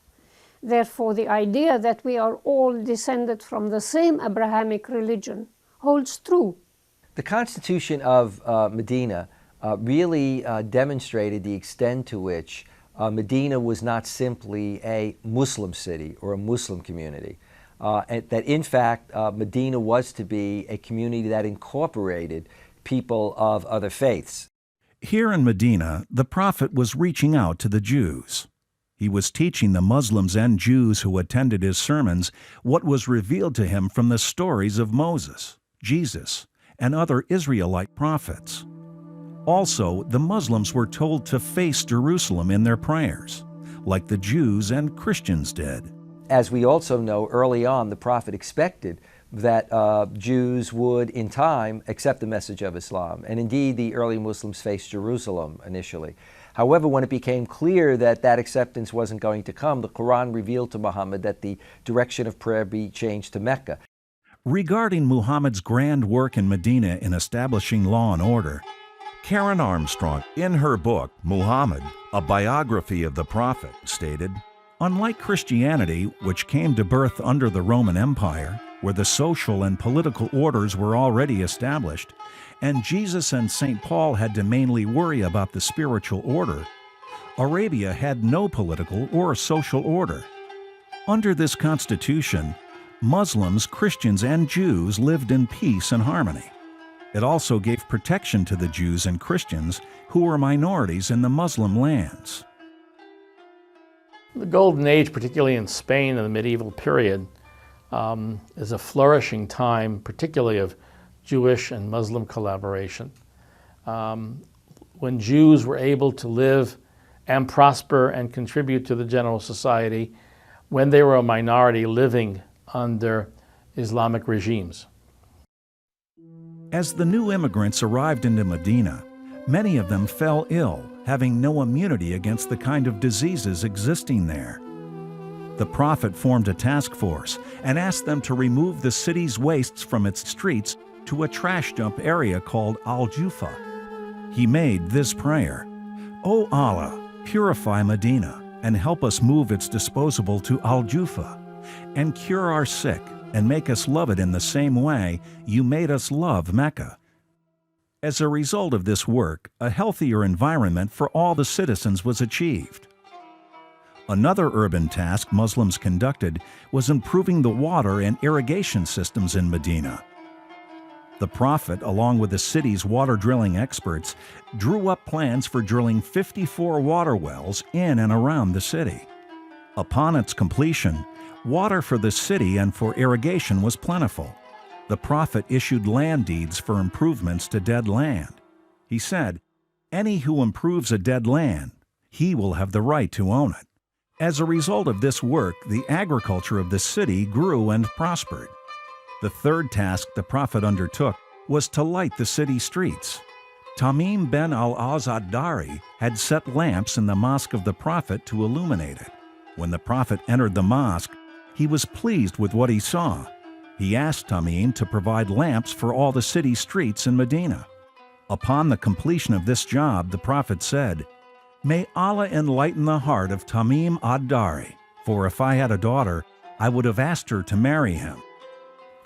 Therefore, the idea that we are all descended from the same Abrahamic religion holds true. The Constitution of Medina really demonstrated the extent to which Medina was not simply a Muslim city or a Muslim community. That in fact, Medina was to be a community that incorporated people of other faiths. Here in Medina, the Prophet was reaching out to the Jews. He was teaching the Muslims and Jews who attended his sermons what was revealed to him from the stories of Moses, Jesus, and other Israelite prophets. Also, the Muslims were told to face Jerusalem in their prayers, like the Jews and Christians did. As we also know, early on, the Prophet expected that Jews would, in time, accept the message of Islam. And indeed, the early Muslims faced Jerusalem initially. However, when it became clear that that acceptance wasn't going to come, the Quran revealed to Muhammad that the direction of prayer be changed to Mecca. Regarding Muhammad's grand work in Medina in establishing law and order, Karen Armstrong, in her book, Muhammad, A Biography of the Prophet, stated, "Unlike Christianity, which came to birth under the Roman Empire, where the social and political orders were already established, and Jesus and St. Paul had to mainly worry about the spiritual order, Arabia had no political or social order. Under this constitution, Muslims, Christians, and Jews lived in peace and harmony. It also gave protection to the Jews and Christians who were minorities in the Muslim lands." The Golden Age, particularly in Spain in the medieval period, is a flourishing time, particularly of Jewish and Muslim collaboration. When Jews were able to live and prosper and contribute to the general society when they were a minority living under Islamic regimes. As the new immigrants arrived into Medina, many of them fell ill, having no immunity against the kind of diseases existing there. The Prophet formed a task force and asked them to remove the city's wastes from its streets to a trash dump area called Al-Jufa. He made this prayer, "O Allah, purify Medina and help us move its disposable to Al-Jufa, and cure our sick and make us love it in the same way you made us love Mecca." As a result of this work, a healthier environment for all the citizens was achieved. Another urban task Muslims conducted was improving the water and irrigation systems in Medina. The Prophet, along with the city's water drilling experts, drew up plans for drilling 54 water wells in and around the city. Upon its completion, water for the city and for irrigation was plentiful. The Prophet issued land deeds for improvements to dead land. He said, "Any who improves a dead land, he will have the right to own it." As a result of this work, the agriculture of the city grew and prospered. The third task the Prophet undertook was to light the city streets. Tamim ben al-Aus ad-Dari had set lamps in the mosque of the Prophet to illuminate it. When the Prophet entered the mosque, he was pleased with what he saw. He asked Tamim to provide lamps for all the city streets in Medina. Upon the completion of this job, the Prophet said, "May Allah enlighten the heart of Tamim ad-Dari, for if I had a daughter, I would have asked her to marry him.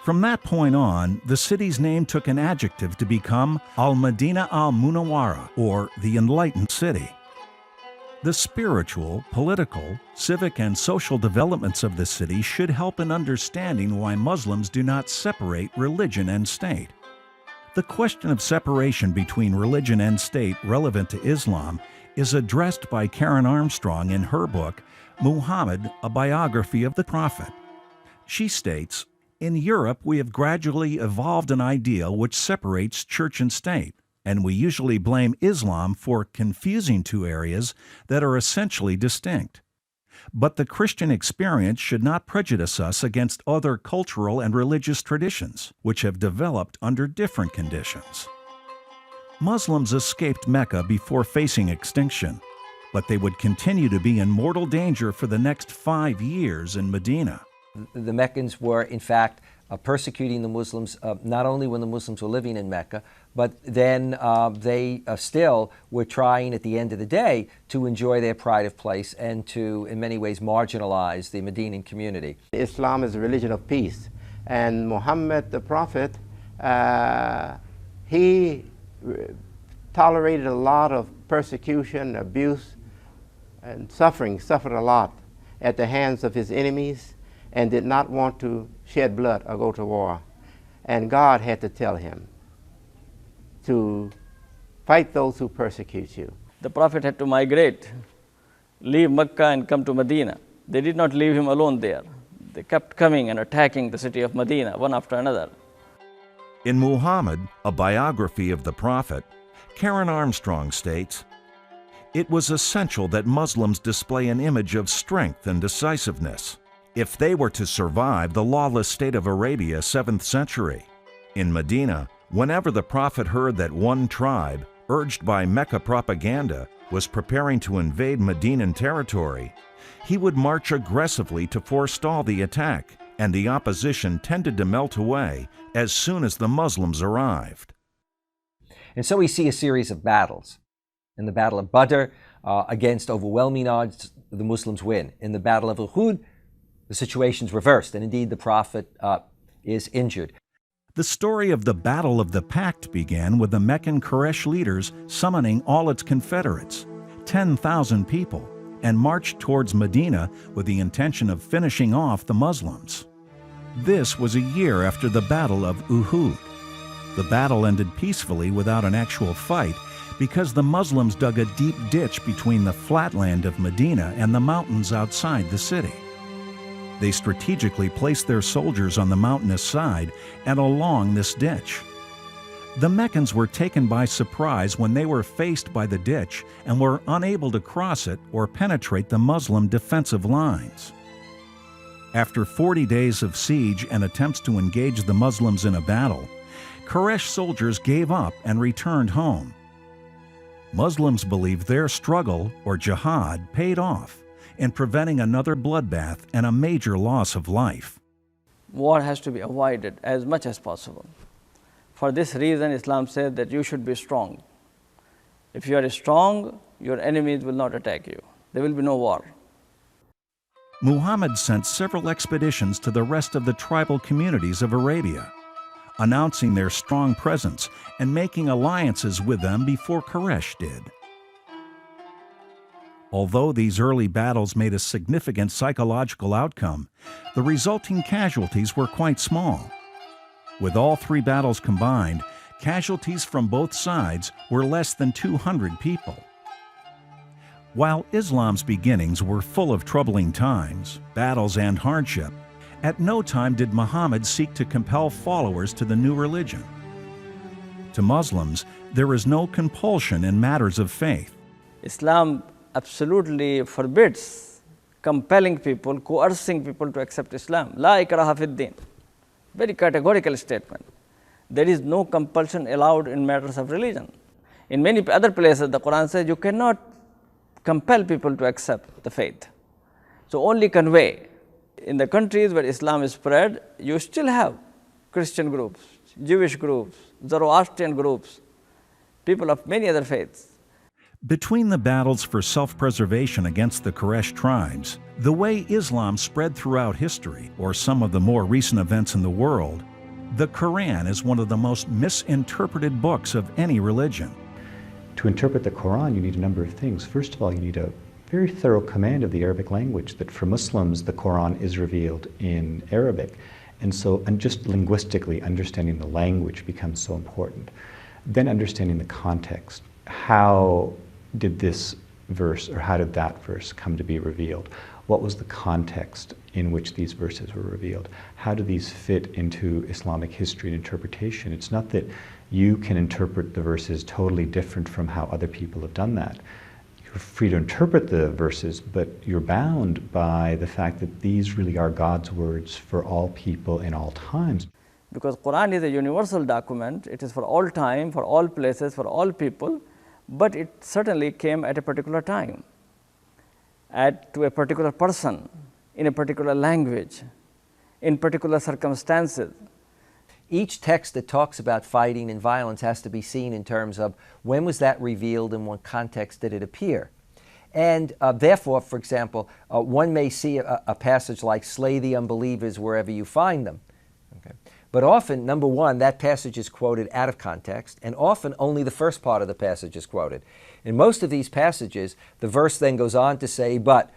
From that point on, the city's name took an adjective to become Al-Madina al-Munawwara, or the Enlightened City. The spiritual, political, civic, and social developments of the city should help in understanding why Muslims do not separate religion and state. The question of separation between religion and state relevant to Islam is addressed by Karen Armstrong in her book, Muhammad, A Biography of the Prophet. She states, "In Europe, we have gradually evolved an ideal which separates church and state, and we usually blame Islam for confusing two areas that are essentially distinct. But the Christian experience should not prejudice us against other cultural and religious traditions, which have developed under different conditions." Muslims escaped Mecca before facing extinction, but they would continue to be in mortal danger for the next 5 years in Medina. The Meccans were, in fact, persecuting the Muslims not only when the Muslims were living in Mecca, but then they still were trying at the end of the day to enjoy their pride of place and to, in many ways, marginalize the Medinan community. Islam is a religion of peace, and Muhammad, the Prophet, he tolerated a lot of persecution, abuse, and suffered a lot at the hands of his enemies, and did not want to shed blood or go to war. And God had to tell him to fight those who persecute you. The Prophet had to migrate, leave Mecca and come to Medina. They did not leave him alone there. They kept coming and attacking the city of Medina, one after another. In Muhammad, A Biography of the Prophet, Karen Armstrong states, "It was essential that Muslims display an image of strength and decisiveness if they were to survive the lawless state of Arabia 7th century. In Medina, whenever the Prophet heard that one tribe, urged by Mecca propaganda, was preparing to invade Medinan territory, he would march aggressively to forestall the attack, and the opposition tended to melt away as soon as the Muslims arrived." And so we see a series of battles. In the Battle of Badr, against overwhelming odds, the Muslims win. In the Battle of Uhud, the situation's reversed, and indeed the Prophet is injured. The story of the Battle of the Pact began with the Meccan Quraysh leaders summoning all its confederates, 10,000 people, and marched towards Medina with the intention of finishing off the Muslims. This was a year after the Battle of Uhud. The battle ended peacefully without an actual fight because the Muslims dug a deep ditch between the flatland of Medina and the mountains outside the city. They strategically placed their soldiers on the mountainous side and along this ditch. The Meccans were taken by surprise when they were faced by the ditch and were unable to cross it or penetrate the Muslim defensive lines. After 40 days of siege and attempts to engage the Muslims in a battle, Quraysh soldiers gave up and returned home. Muslims believed their struggle, or jihad, paid off in preventing another bloodbath and a major loss of life. War has to be avoided as much as possible. For this reason, Islam said that you should be strong. If you are strong, your enemies will not attack you. There will be no war. Muhammad sent several expeditions to the rest of the tribal communities of Arabia, announcing their strong presence and making alliances with them before Quraysh did. Although these early battles made a significant psychological outcome, the resulting casualties were quite small. With all three battles combined, casualties from both sides were less than 200 people. While Islam's beginnings were full of troubling times, battles, and hardship, at no time did Muhammad seek to compel followers to the new religion. To Muslims, there is no compulsion in matters of faith. Islam absolutely forbids compelling people, coercing people to accept Islam. La ikraha fid din. Very categorical statement. There is no compulsion allowed in matters of religion. In many other places, the Quran says you cannot compel people to accept the faith. So only convey. In the countries where Islam is spread, you still have Christian groups, Jewish groups, Zoroastrian groups, people of many other faiths. Between the battles for self-preservation against the Quraysh tribes, the way Islam spread throughout history, or some of the more recent events in the world, the Quran is one of the most misinterpreted books of any religion. To interpret the Quran, you need a number of things. First of all, you need a very thorough command of the Arabic language, that for Muslims, the Quran is revealed in Arabic. And just linguistically, understanding the language becomes so important. Then understanding the context. How did this verse or how did that verse come to be revealed? What was the context in which these verses were revealed? How do these fit into Islamic history and interpretation? It's not that you can interpret the verses totally different from how other people have done that. You're free to interpret the verses, but you're bound by the fact that these really are God's words for all people in all times. Because Quran is a universal document, it is for all time, for all places, for all people, but it certainly came at a particular time, to a particular person, in a particular language, in particular circumstances. Each text that talks about fighting and violence has to be seen in terms of when was that revealed, in what context did it appear. And therefore, for example, one may see a passage like slay the unbelievers wherever you find them. Okay. But often, number one, that passage is quoted out of context, and often only the first part of the passage is quoted. In most of these passages, the verse then goes on to say, but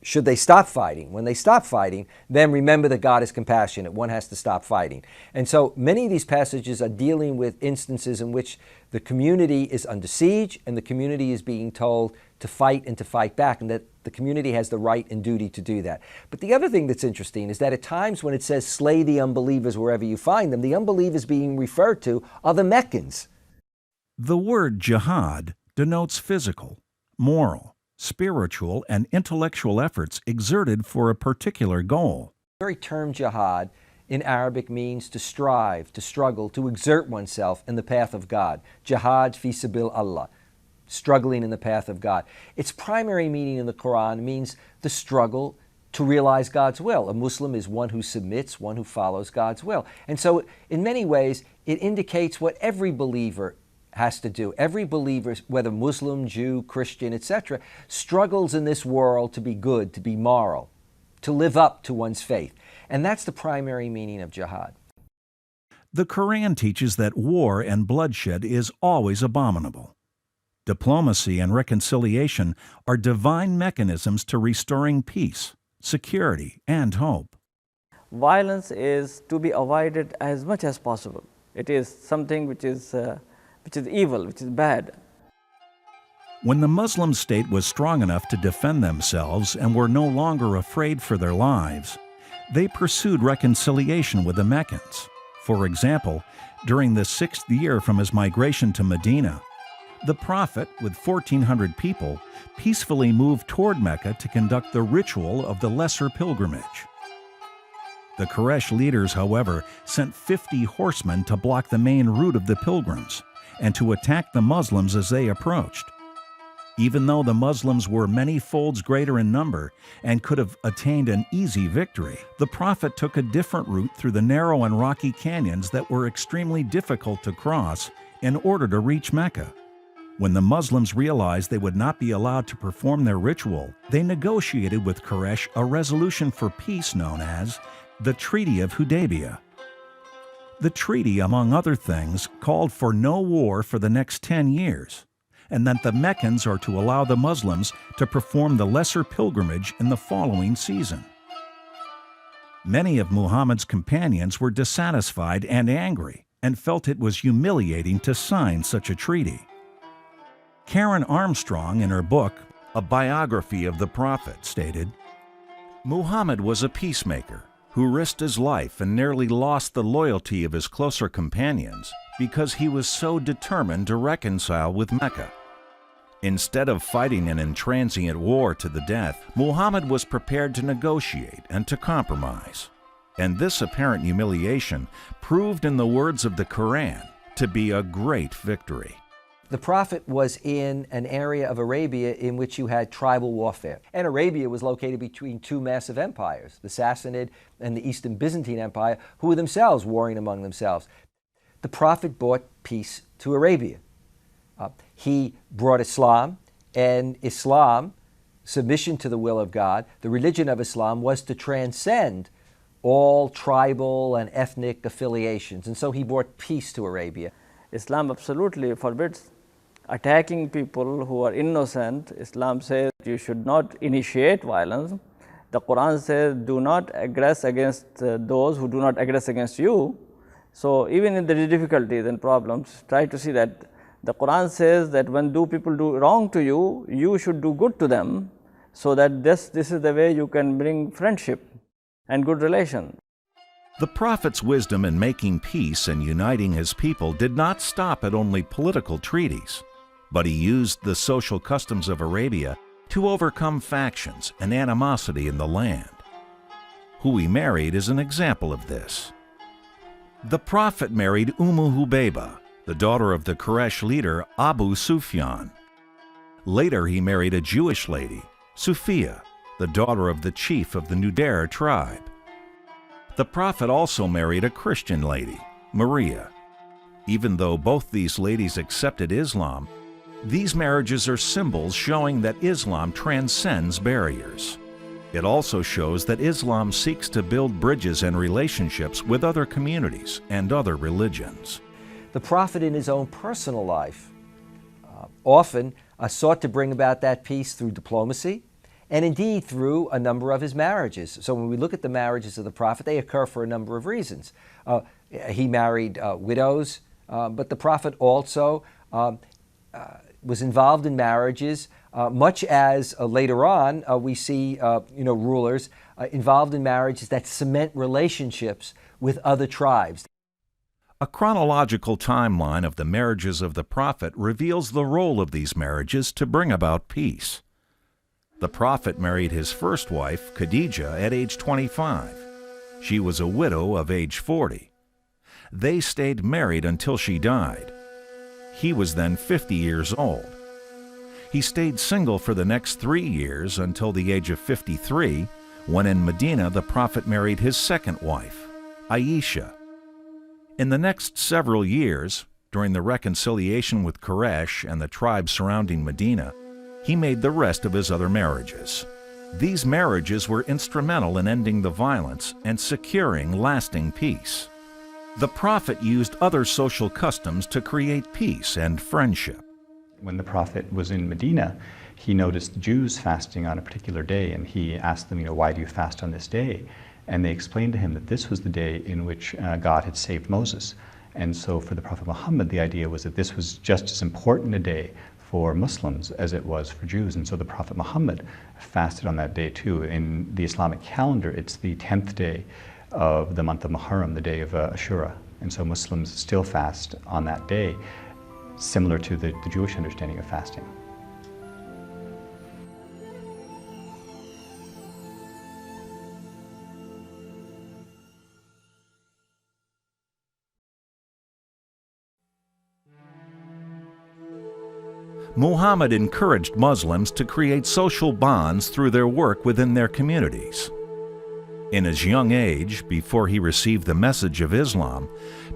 should they stop fighting? When they stop fighting, then remember that God is compassionate. One has to stop fighting. And so many of these passages are dealing with instances in which the community is under siege and the community is being told to fight and to fight back, and that the community has the right and duty to do that. But the other thing that's interesting is that at times when it says slay the unbelievers wherever you find them, the unbelievers being referred to are the Meccans. The word jihad denotes physical, moral, spiritual, and intellectual efforts exerted for a particular goal. The very term jihad in Arabic means to strive, to struggle, to exert oneself in the path of God. Jihad fi sabil Allah, struggling in the path of God. Its primary meaning in the Quran means the struggle to realize God's will. A Muslim is one who submits, one who follows God's will. And so in many ways, it indicates what every believer has to do. Every believer, whether Muslim, Jew, Christian, etc., struggles in this world to be good, to be moral, to live up to one's faith. And that's the primary meaning of jihad. The Quran teaches that war and bloodshed is always abominable. Diplomacy and reconciliation are divine mechanisms to restoring peace, security, and hope. Violence is to be avoided as much as possible. It is something which is evil, which is bad. When the Muslim state was strong enough to defend themselves and were no longer afraid for their lives, they pursued reconciliation with the Meccans. For example, during the 6th year from his migration to Medina, the Prophet, with 1,400 people, peacefully moved toward Mecca to conduct the ritual of the Lesser Pilgrimage. The Quraysh leaders, however, sent 50 horsemen to block the main route of the pilgrims and to attack the Muslims as they approached. Even though the Muslims were many folds greater in number and could have attained an easy victory, the Prophet took a different route through the narrow and rocky canyons that were extremely difficult to cross in order to reach Mecca. When the Muslims realized they would not be allowed to perform their ritual, they negotiated with Quraysh a resolution for peace known as the Treaty of Hudaybiyyah. The treaty, among other things, called for no war for the next 10 years, and that the Meccans are to allow the Muslims to perform the Lesser Pilgrimage in the following season. Many of Muhammad's companions were dissatisfied and angry and felt it was humiliating to sign such a treaty. Karen Armstrong, in her book, A Biography of the Prophet, stated, "Muhammad was a peacemaker who risked his life and nearly lost the loyalty of his closer companions because he was so determined to reconcile with Mecca. Instead of fighting an intransient war to the death, Muhammad was prepared to negotiate and to compromise. And this apparent humiliation proved, in the words of the Quran, to be a great victory." The Prophet was in an area of Arabia in which you had tribal warfare. And Arabia was located between two massive empires, the Sassanid and the Eastern Byzantine Empire, who were themselves warring among themselves. The Prophet brought peace to Arabia. he brought Islam, and Islam, submission to the will of God, the religion of Islam was to transcend all tribal and ethnic affiliations. And so he brought peace to Arabia. Islam absolutely forbids attacking people who are innocent. Islam says you should not initiate violence. The Quran says do not aggress against those who do not aggress against you. So even if there is difficulties and problems, try to see that the Quran says that when people do wrong to you, you should do good to them, so that this is the way you can bring friendship and good relation. The Prophet's wisdom in making peace and uniting his people did not stop at only political treaties, but he used the social customs of Arabia to overcome factions and animosity in the land. Who he married is an example of this. The Prophet married Hudaybiyyah, the daughter of the Quraysh leader Abu Sufyan. Later he married a Jewish lady, Sufiya, the daughter of the chief of the Nudair tribe. The Prophet also married a Christian lady, Maria. Even though both these ladies accepted Islam, these marriages are symbols showing that Islam transcends barriers. It also shows that Islam seeks to build bridges and relationships with other communities and other religions. The Prophet in his own personal life often sought to bring about that peace through diplomacy and indeed through a number of his marriages. So when we look at the marriages of the Prophet, they occur for a number of reasons. He married widows, but the Prophet also was involved in marriages, much as later on we see rulers involved in marriages that cement relationships with other tribes. A chronological timeline of the marriages of the Prophet reveals the role of these marriages to bring about peace. The Prophet married his first wife, Khadijah, at age 25. She was a widow of age 40. They stayed married until she died. He was then 50 years old. He stayed single for the next 3 years until the age of 53, when in Medina the Prophet married his second wife, Aisha. In the next several years, during the reconciliation with Quraysh and the tribes surrounding Medina, he made the rest of his other marriages. These marriages were instrumental in ending the violence and securing lasting peace. The Prophet used other social customs to create peace and friendship. When the Prophet was in Medina, he noticed Jews fasting on a particular day, and he asked them, why do you fast on this day? And they explained to him that this was the day in which God had saved Moses. And so for the Prophet Muhammad, the idea was that this was just as important a day for Muslims as it was for Jews. And so the Prophet Muhammad fasted on that day too. In the Islamic calendar, it's the 10th day of the month of Muharram, the day of Ashura. And so Muslims still fast on that day, similar to the Jewish understanding of fasting. Muhammad encouraged Muslims to create social bonds through their work within their communities. In his young age, before he received the message of Islam,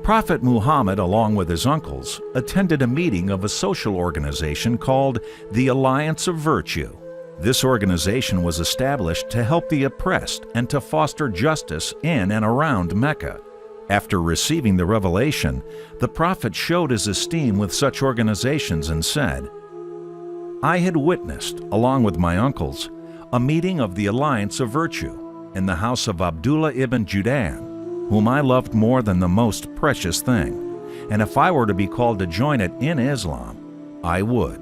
Prophet Muhammad, along with his uncles, attended a meeting of a social organization called the Alliance of Virtue. This organization was established to help the oppressed and to foster justice in and around Mecca. After receiving the revelation, the Prophet showed his esteem with such organizations and said, "I had witnessed, along with my uncles, a meeting of the Alliance of Virtue in the house of Abdullah ibn Judan, whom I loved more than the most precious thing, and if I were to be called to join it in Islam, I would."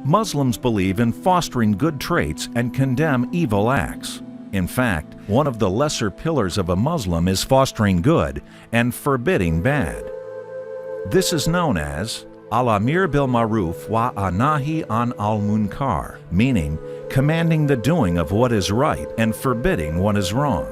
Muslims believe in fostering good traits and condemn evil acts. In fact, one of the lesser pillars of a Muslim is fostering good and forbidding bad. This is known as Al-Amir bil Ma'ruf wa Anahi an al-Munkar, meaning commanding the doing of what is right and forbidding what is wrong.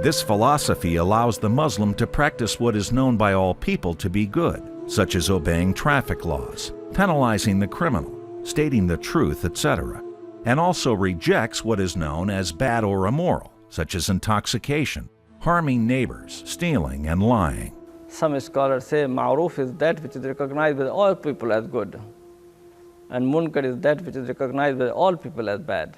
This philosophy allows the Muslim to practice what is known by all people to be good, such as obeying traffic laws, penalizing the criminal, stating the truth, etc., and also rejects what is known as bad or immoral, such as intoxication, harming neighbors, stealing, and lying. Some scholars say ma'ruf is that which is recognized by all people as good, and munkar is that which is recognized by all people as bad.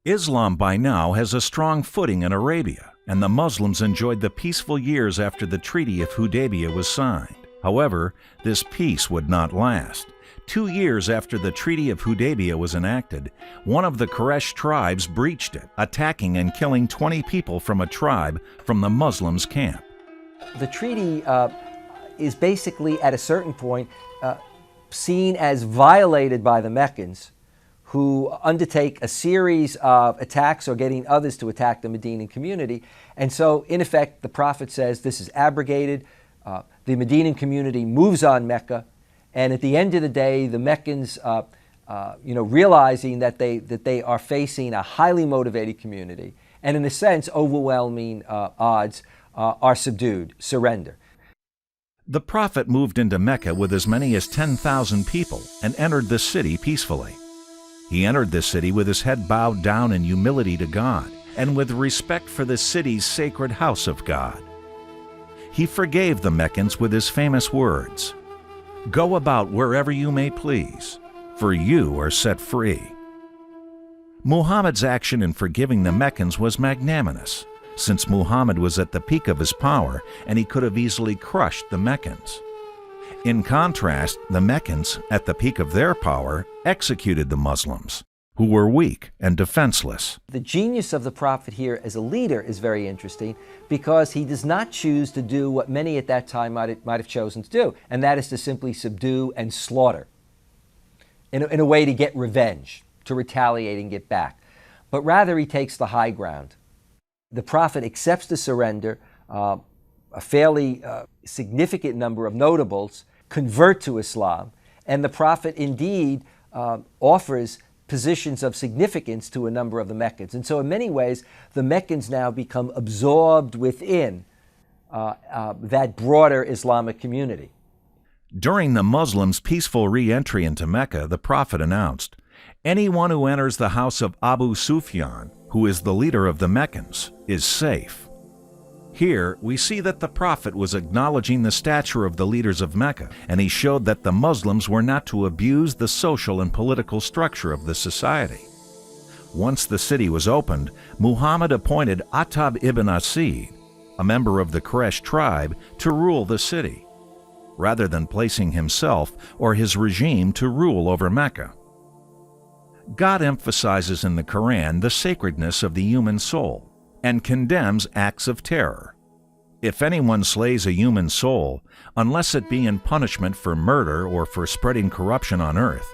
Islam by now has a strong footing in Arabia, and the Muslims enjoyed the peaceful years after the Treaty of Hudaybiyyah was signed. However, this peace would not last. 2 years after the Treaty of Hudaybiyyah was enacted, one of the Quraysh tribes breached it, attacking and killing 20 people from a tribe from the Muslims' camp. The treaty is basically, at a certain point, seen as violated by the Meccans, who undertake a series of attacks or getting others to attack the Medinan community. And so, in effect, the Prophet says this is abrogated. The Medinan community moves on Mecca. And at the end of the day, the Meccans, realizing that they are facing a highly motivated community, and in a sense, overwhelming odds, are subdued, surrender. The Prophet moved into Mecca with as many as 10,000 people and entered the city peacefully. He entered the city with his head bowed down in humility to God and with respect for the city's sacred house of God. He forgave the Meccans with his famous words, "Go about wherever you may please, for you are set free." Muhammad's action in forgiving the Meccans was magnanimous, since Muhammad was at the peak of his power and he could have easily crushed the Meccans. In contrast, the Meccans, at the peak of their power, executed the Muslims, who were weak and defenseless. The genius of the Prophet here as a leader is very interesting, because he does not choose to do what many at that time might have chosen to do, and that is to simply subdue and slaughter in a way to get revenge, to retaliate and get back. But rather he takes the high ground. The Prophet accepts the surrender. A fairly significant number of notables convert to Islam, and the Prophet indeed offers positions of significance to a number of the Meccans. And so in many ways, the Meccans now become absorbed within that broader Islamic community. During the Muslims' peaceful re-entry into Mecca, the Prophet announced, "Anyone who enters the house of Abu Sufyan, who is the leader of the Meccans, is safe." Here, we see that the Prophet was acknowledging the stature of the leaders of Mecca, and he showed that the Muslims were not to abuse the social and political structure of the society. Once the city was opened, Muhammad appointed Attab ibn Asid, a member of the Quraysh tribe, to rule the city, rather than placing himself or his regime to rule over Mecca. God emphasizes in the Quran the sacredness of the human soul and condemns acts of terror. If anyone slays a human soul, unless it be in punishment for murder or for spreading corruption on earth,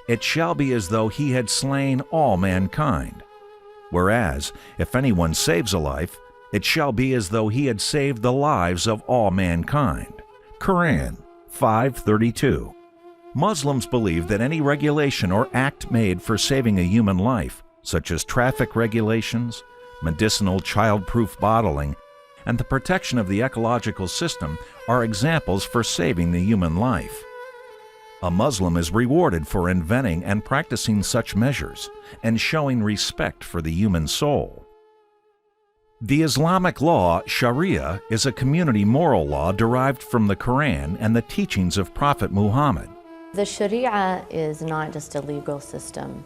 it shall be as though he had slain all mankind. Whereas, if anyone saves a life, it shall be as though he had saved the lives of all mankind. Quran 5:32. Muslims believe that any regulation or act made for saving a human life, such as traffic regulations, medicinal child-proof bottling, and the protection of the ecological system, are examples for saving the human life. A Muslim is rewarded for inventing and practicing such measures and showing respect for the human soul. The Islamic law, Sharia, is a community moral law derived from the Quran and the teachings of Prophet Muhammad. The Sharia is not just a legal system.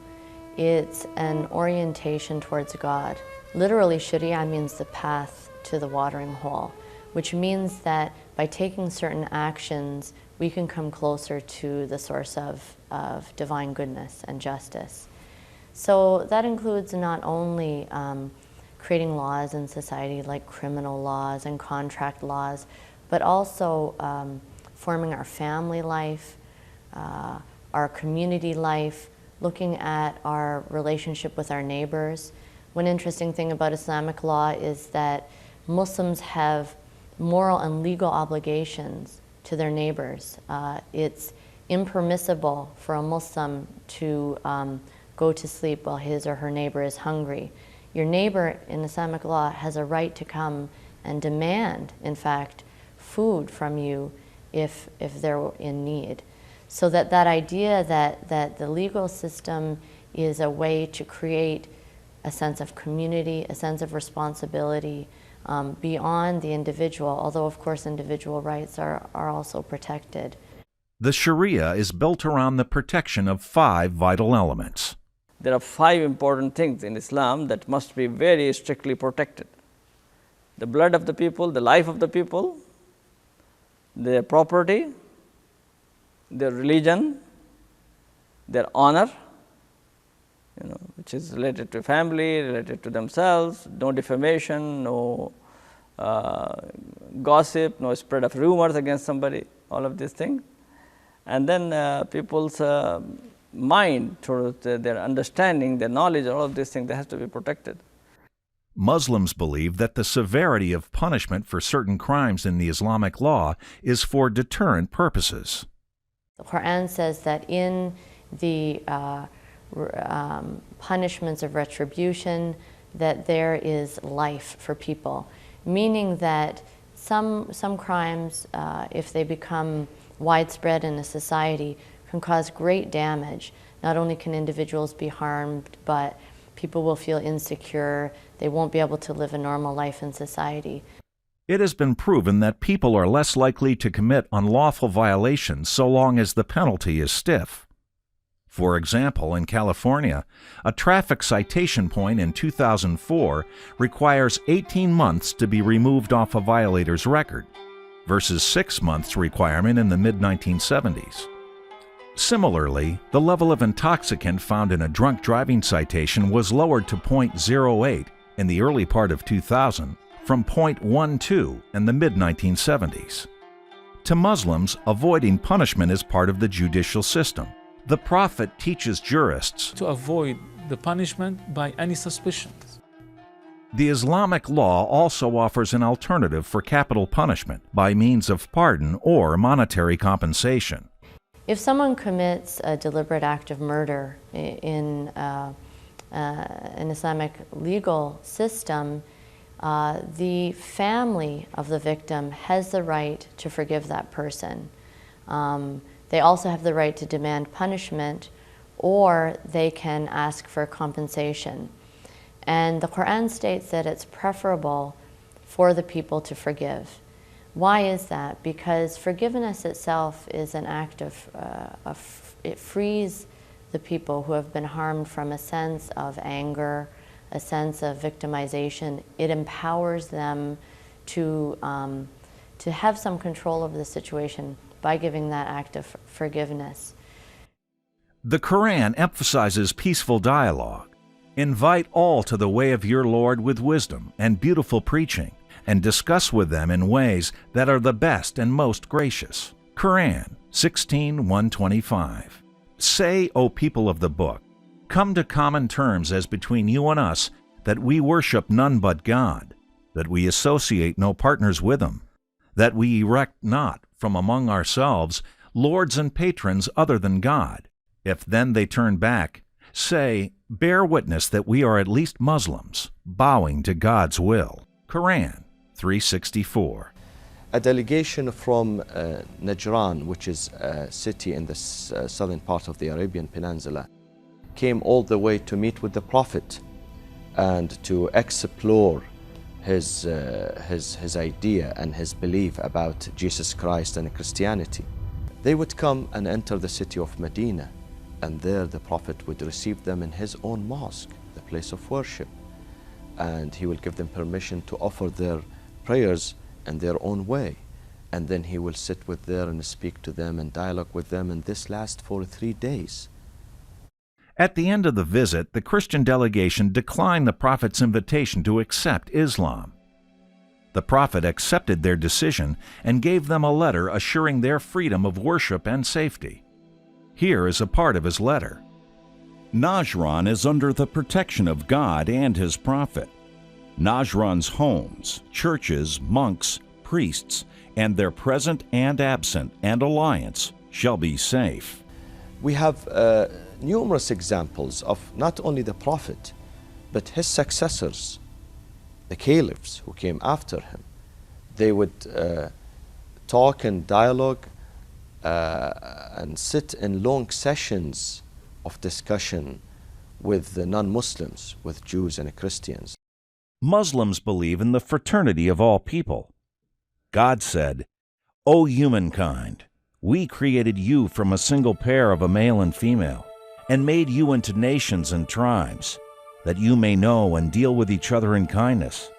It's an orientation towards God. Literally, Sharia means the path to the watering hole, which means that by taking certain actions, we can come closer to the source of divine goodness and justice. So that includes not only creating laws in society like criminal laws and contract laws, but also forming our family life, our community life, looking at our relationship with our neighbors. One interesting thing about Islamic law is that Muslims have moral and legal obligations to their neighbors. It's impermissible for a Muslim to go to sleep while his or her neighbor is hungry. Your neighbor in Islamic law has a right to come and demand, in fact, food from you if they're in need. So that idea that the legal system is a way to create a sense of community, a sense of responsibility, beyond the individual, although of course individual rights are also protected. The Sharia is built around the protection of 5 vital elements. There are 5 important things in Islam that must be very strictly protected. The blood of the people, the life of the people, their property, their religion, their honor, which is related to family, related to themselves, no defamation, no gossip, no spread of rumors against somebody, all of these things. And then people's mind, their understanding, their knowledge, all of these things, they have to be protected. Muslims believe that the severity of punishment for certain crimes in the Islamic law is for deterrent purposes. The Quran says that in the punishments of retribution, that there is life for people, meaning that some crimes, if they become widespread in a society, can cause great damage. Not only can individuals be harmed, but people will feel insecure. They won't be able to live a normal life in society. It has been proven that people are less likely to commit unlawful violations so long as the penalty is stiff. For example, in California, a traffic citation point in 2004 requires 18 months to be removed off a violator's record, versus 6 months requirement in the mid-1970s. Similarly, the level of intoxicant found in a drunk driving citation was lowered to 0.08 in the early part of 2000 from 0.12 in the mid-1970s. To Muslims, avoiding punishment is part of the judicial system. The Prophet teaches jurists to avoid the punishment by any suspicions. The Islamic law also offers an alternative for capital punishment by means of pardon or monetary compensation. If someone commits a deliberate act of murder in an Islamic legal system, the family of the victim has the right to forgive that person. They also have the right to demand punishment, or they can ask for compensation. And the Quran states that it's preferable for the people to forgive. Why is that? Because forgiveness itself is an act it frees the people who have been harmed from a sense of anger, a sense of victimization. It empowers them to have some control over the situation by giving that act of forgiveness. The Quran emphasizes peaceful dialogue. Invite all to the way of your Lord with wisdom and beautiful preaching, and discuss with them in ways that are the best and most gracious. Quran 16:125. Say, O people of the book, come to common terms as between you and us, that we worship none but God, that we associate no partners with him, that we erect not from among ourselves lords and patrons other than God. If then they turn back, say, bear witness that we are at least Muslims, bowing to God's will. Quran 364. A delegation from Najran, which is a city in the southern part of the Arabian Peninsula, came all the way to meet with the Prophet and to explore his idea and his belief about Jesus Christ and Christianity. They would come and enter the city of Medina, and there the Prophet would receive them in his own mosque, the place of worship, and he will give them permission to offer their prayers in their own way, and then he will sit with them and speak to them and dialogue with them, and this lasts for 3 days. At the end of the visit, the Christian delegation declined the Prophet's invitation to accept Islam. The Prophet accepted their decision and gave them a letter assuring their freedom of worship and safety. Here is a part of his letter. Najran is under the protection of God and his Prophet. Najran's homes, churches, monks, priests, and their present and absent and alliance shall be safe. We have numerous examples of not only the Prophet, but his successors, the caliphs who came after him. They would talk and dialogue and sit in long sessions of discussion with the non-Muslims, with Jews and Christians. Muslims believe in the fraternity of all people. God said, "O humankind, we created you from a single pair of a male and female, and made you into nations and tribes, that you may know and deal with each other in kindness,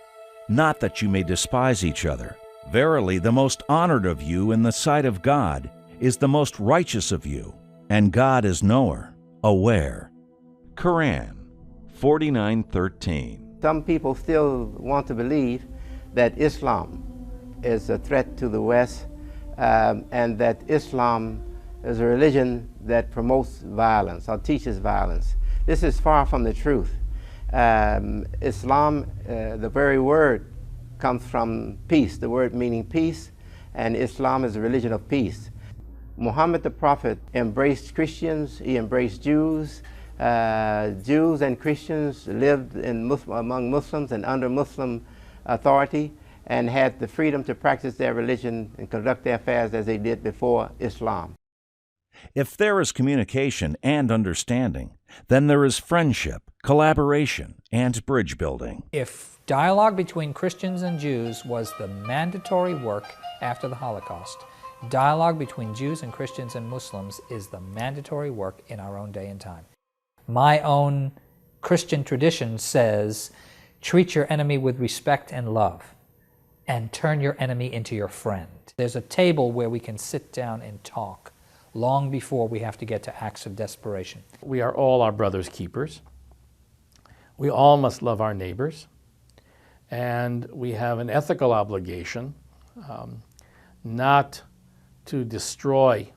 not that you may despise each other. Verily, the most honored of you in the sight of God is the most righteous of you, and God is knower, aware." Quran 49:13. Some people still want to believe that Islam is a threat to the West, and that Islam is a religion that promotes violence or teaches violence. This is far from the truth. Islam, the very word, comes from peace, the word meaning peace, and Islam is a religion of peace. Muhammad the Prophet embraced Christians, he embraced Jews. Jews and Christians lived among Muslims and under Muslim authority, and had the freedom to practice their religion and conduct their affairs as they did before Islam. If there is communication and understanding, then there is friendship, collaboration, and bridge building. If dialogue between Christians and Jews was the mandatory work after the Holocaust, dialogue between Jews and Christians and Muslims is the mandatory work in our own day and time. My own Christian tradition says, treat your enemy with respect and love, and turn your enemy into your friend. There's a table where we can sit down and talk long before we have to get to acts of desperation. We are all our brother's keepers. We all must love our neighbors, and we have an ethical obligation not to destroy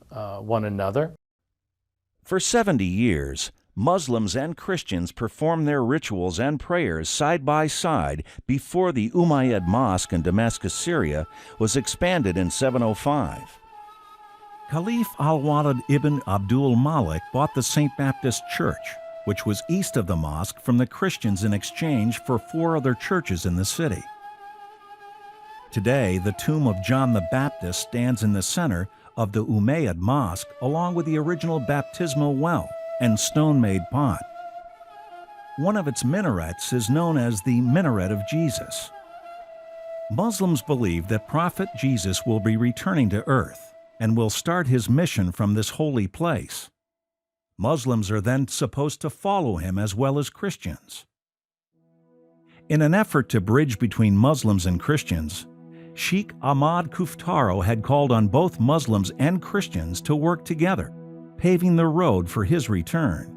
one another. For 70 years, Muslims and Christians performed their rituals and prayers side by side before the Umayyad Mosque in Damascus, Syria, was expanded in 705. Caliph Al-Walid ibn Abdul Malik bought the St. Baptist Church, which was east of the mosque, from the Christians in exchange for 4 other churches in the city. Today, the tomb of John the Baptist stands in the center of the Umayyad Mosque, along with the original baptismal well and stone-made pot. One of its minarets is known as the Minaret of Jesus. Muslims believe that Prophet Jesus will be returning to earth and will start his mission from this holy place. Muslims are then supposed to follow him as well as Christians. In an effort to bridge between Muslims and Christians, Sheikh Ahmad Kuftaro had called on both Muslims and Christians to work together, paving the road for his return.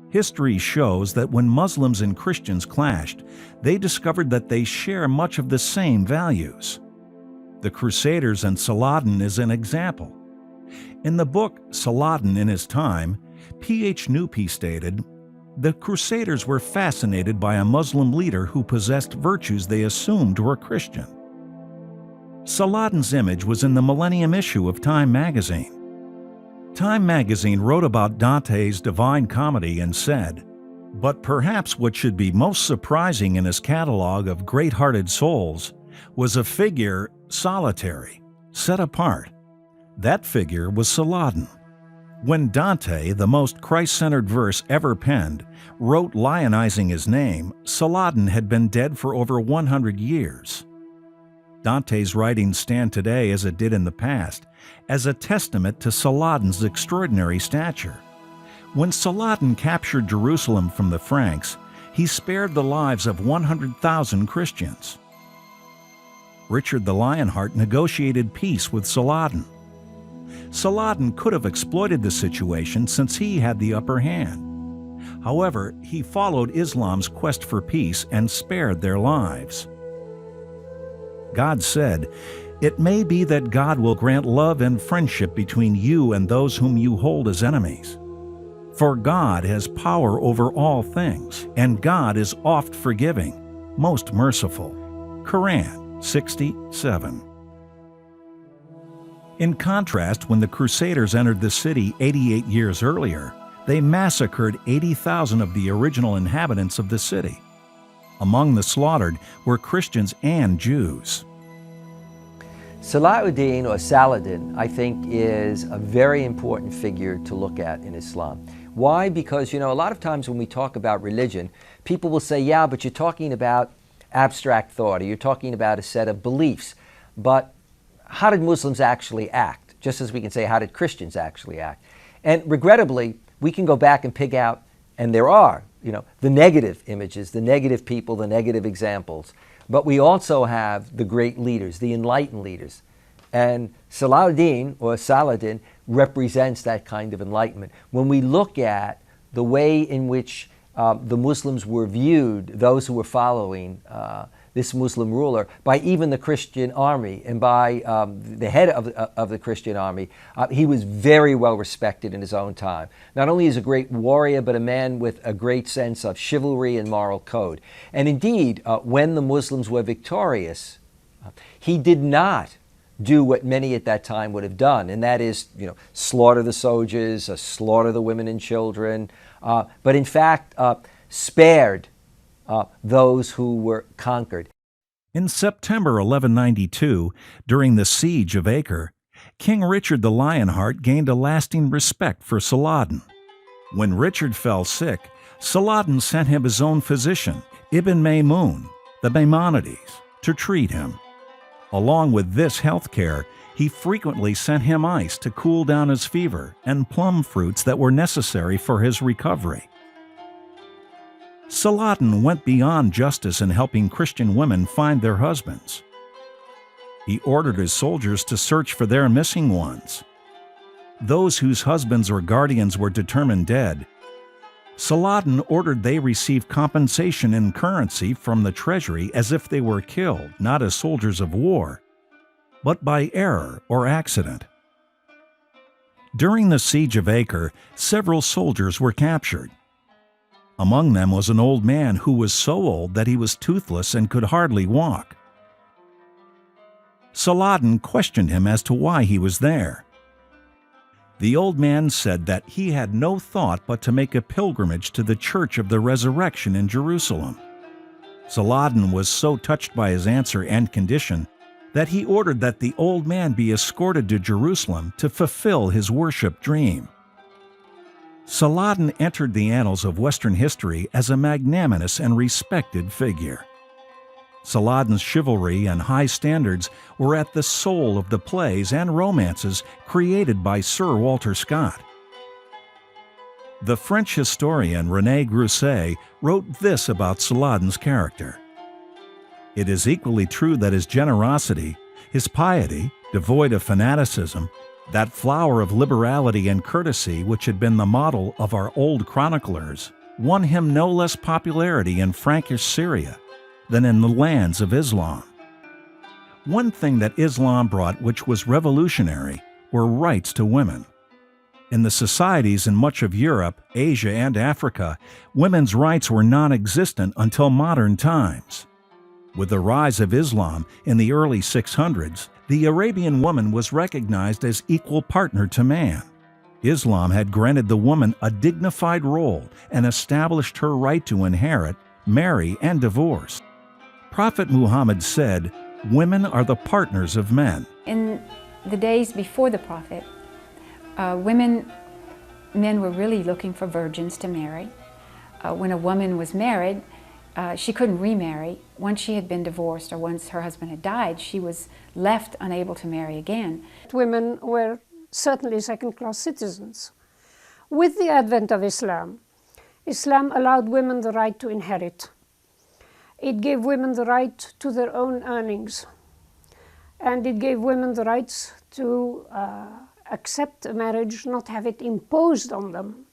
History shows that when Muslims and Christians clashed, they discovered that they share much of the same values. The Crusaders and Saladin is an example. In the book Saladin in His Time, P.H. Nupi stated, "The Crusaders were fascinated by a Muslim leader who possessed virtues they assumed were Christian." Saladin's image was in the Millennium issue of Time magazine. Time magazine wrote about Dante's Divine Comedy and said, "But perhaps what should be most surprising in his catalog of great-hearted souls was a figure solitary, set apart. That figure was Saladin." When Dante, the most Christ-centered verse ever penned, wrote lionizing his name, Saladin had been dead for over 100 years. Dante's writings stand today, as it did in the past, as a testament to Saladin's extraordinary stature. When Saladin captured Jerusalem from the Franks, he spared the lives of 100,000 Christians. Richard the Lionheart negotiated peace with Saladin. Saladin could have exploited the situation since he had the upper hand. However, he followed Islam's quest for peace and spared their lives. God said, "It may be that God will grant love and friendship between you and those whom you hold as enemies. For God has power over all things, and God is oft forgiving, most merciful." Quran 60:7. In contrast, when the Crusaders entered the city 88 years earlier, they massacred 80,000 of the original inhabitants of the city. Among the slaughtered were Christians and Jews. Saladin, or Saladin, I think is a very important figure to look at in Islam. Why? Because, you know, a lot of times when we talk about religion, people will say, yeah, but you're talking about abstract thought, or you're talking about a set of beliefs. But how did Muslims actually act? Just as we can say, how did Christians actually act? And regrettably, we can go back and pick out, and there are, you know, the negative images, the negative people, the negative examples. But we also have the great leaders, the enlightened leaders. And Saladin, or Saladin, represents that kind of enlightenment. When we look at the way in which the Muslims were viewed, those who were following this Muslim ruler, by even the Christian army and by the head of the Christian army, he was very well respected in his own time. Not only as a great warrior, but a man with a great sense of chivalry and moral code. And indeed, when the Muslims were victorious, he did not do what many at that time would have done, and that is, you know, slaughter the soldiers, slaughter the women and children, but in fact spared those who were conquered. In September 1192, during the Siege of Acre, King Richard the Lionheart gained a lasting respect for Saladin. When Richard fell sick, Saladin sent him his own physician, Ibn Maymun, the Maimonides, to treat him. Along with this health care, he frequently sent him ice to cool down his fever and plum fruits that were necessary for his recovery. Saladin went beyond justice in helping Christian women find their husbands. He ordered his soldiers to search for their missing ones. Those whose husbands or guardians were determined dead, Saladin ordered they receive compensation in currency from the treasury as if they were killed, not as soldiers of war, but by error or accident. During the Siege of Acre, several soldiers were captured. Among them was an old man who was so old that he was toothless and could hardly walk. Saladin questioned him as to why he was there. The old man said that he had no thought but to make a pilgrimage to the Church of the Resurrection in Jerusalem. Saladin was so touched by his answer and condition that he ordered that the old man be escorted to Jerusalem to fulfill his worship dream. Saladin entered the annals of Western history as a magnanimous and respected figure. Saladin's chivalry and high standards were at the soul of the plays and romances created by Sir Walter Scott. The French historian René Grousset wrote this about Saladin's character. It is equally true that his generosity, his piety, devoid of fanaticism, that flower of liberality and courtesy which had been the model of our old chroniclers, won him no less popularity in Frankish Syria than in the lands of Islam. One thing that Islam brought which was revolutionary were rights to women. In the societies in much of Europe, Asia, and Africa, women's rights were non-existent until modern times. With the rise of Islam in the early 600s, the Arabian woman was recognized as equal partner to man. Islam had granted the woman a dignified role and established her right to inherit, marry, and divorce. Prophet Muhammad said, "Women are the partners of men." In the days before the Prophet, men were really looking for virgins to marry. When a woman was married, she couldn't remarry. Once she had been divorced or once her husband had died, she was left unable to marry again. Women were certainly second-class citizens. With the advent of Islam, Islam allowed women the right to inherit. It gave women the right to their own earnings. And it gave women the rights to accept a marriage, not have it imposed on them,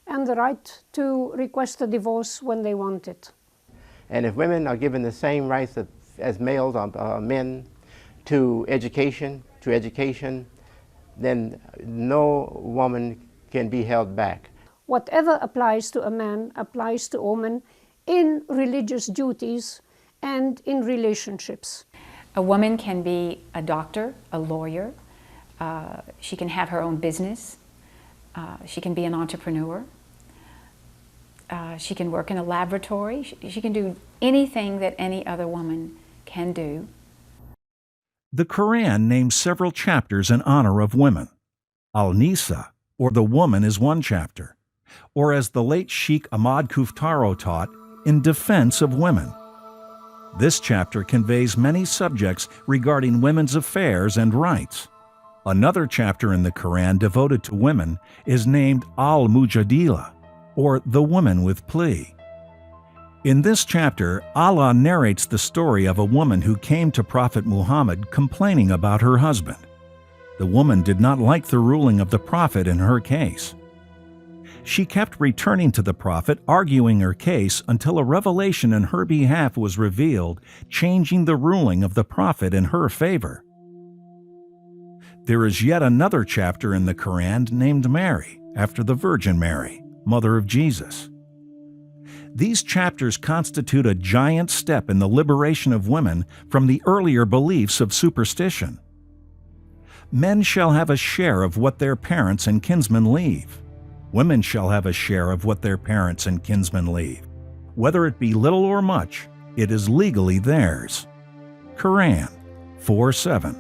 and the right to request a divorce when they want it. And if women are given the same rights as males or men to education, then no woman can be held back. Whatever applies to a man applies to a woman in religious duties and in relationships. A woman can be a doctor, a lawyer, she can have her own business, she can be an entrepreneur, she can work in a laboratory, she can do anything that any other woman can do. The Quran names several chapters in honor of women. Al-Nisa, or the woman, is one chapter. or as the late Sheikh Ahmad Kuftaro taught, in defense of women. This chapter conveys many subjects regarding women's affairs and rights. Another chapter in the Quran devoted to women is named Al-Mujadila, or the woman with plea. In this chapter, Allah narrates the story of a woman who came to Prophet Muhammad complaining about her husband. The woman did not like the ruling of the Prophet in her case. She kept returning to the Prophet, arguing her case until a revelation in her behalf was revealed, changing the ruling of the Prophet in her favor. There is yet another chapter in the Quran named Mary, after the Virgin Mary, mother of Jesus. These chapters constitute a giant step in the liberation of women from the earlier beliefs of superstition. Men shall have a share of what their parents and kinsmen leave. Women shall have a share of what their parents and kinsmen leave. Whether it be little or much, it is legally theirs. Quran 4:7.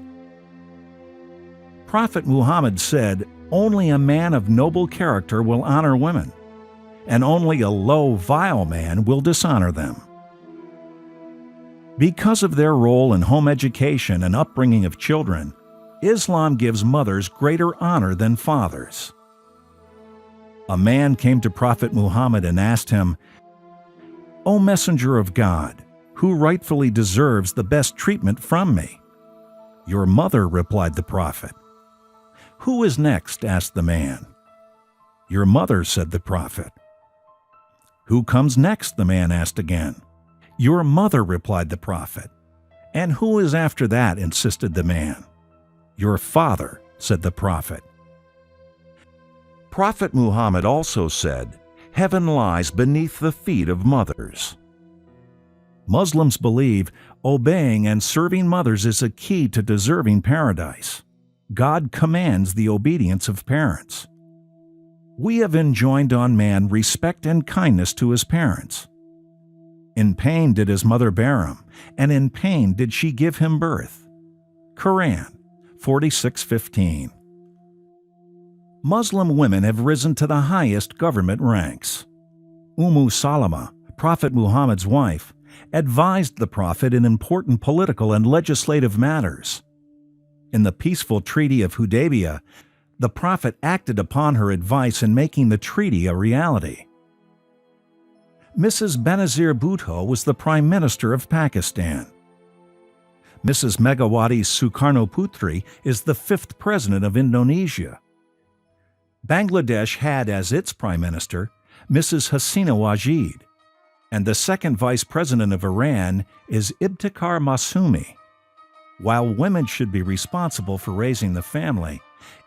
Prophet Muhammad said, "Only a man of noble character will honor women, and only a low, vile man will dishonor them." Because of their role in home education and upbringing of children, Islam gives mothers greater honor than fathers. A man came to Prophet Muhammad and asked him, "O Messenger of God, who rightfully deserves the best treatment from me?" "Your mother," replied the Prophet. "Who is next?" asked the man. "Your mother," said the Prophet. "Who comes next?" the man asked again. "Your mother," replied the Prophet. "And who is after that?" insisted the man. "Your father," said the Prophet. Prophet Muhammad also said, "Heaven lies beneath the feet of mothers." Muslims believe obeying and serving mothers is a key to deserving paradise. God commands the obedience of parents. We have enjoined on man respect and kindness to his parents. In pain did his mother bear him, and in pain did she give him birth. Quran 46:15. Muslim women have risen to the highest government ranks. Salama, Prophet Muhammad's wife, advised the Prophet in important political and legislative matters. In the peaceful Treaty of Hudaybiyyah, the Prophet acted upon her advice in making the treaty a reality. Mrs. Benazir Bhutto was the Prime Minister of Pakistan. Mrs. Megawati Sukarnoputri is the 5th President of Indonesia. Bangladesh had as its Prime Minister Mrs. Hasina Wajid, and the 2nd Vice President of Iran is Ibtikar Masumi. While women should be responsible for raising the family,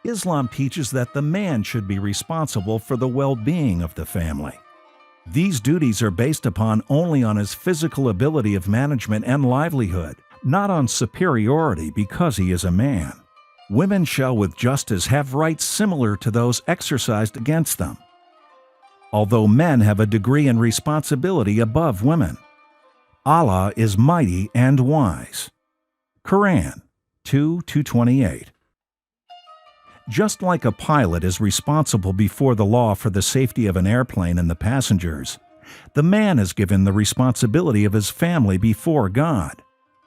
Islam teaches that the man should be responsible for the well-being of the family. These duties are based upon only on his physical ability of management and livelihood, not on superiority because he is a man. Women shall with justice have rights similar to those exercised against them, although men have a degree and responsibility above women. Allah is mighty and wise. Quran 2:228. Just like a pilot is responsible before the law for the safety of an airplane and the passengers, the man is given the responsibility of his family before God.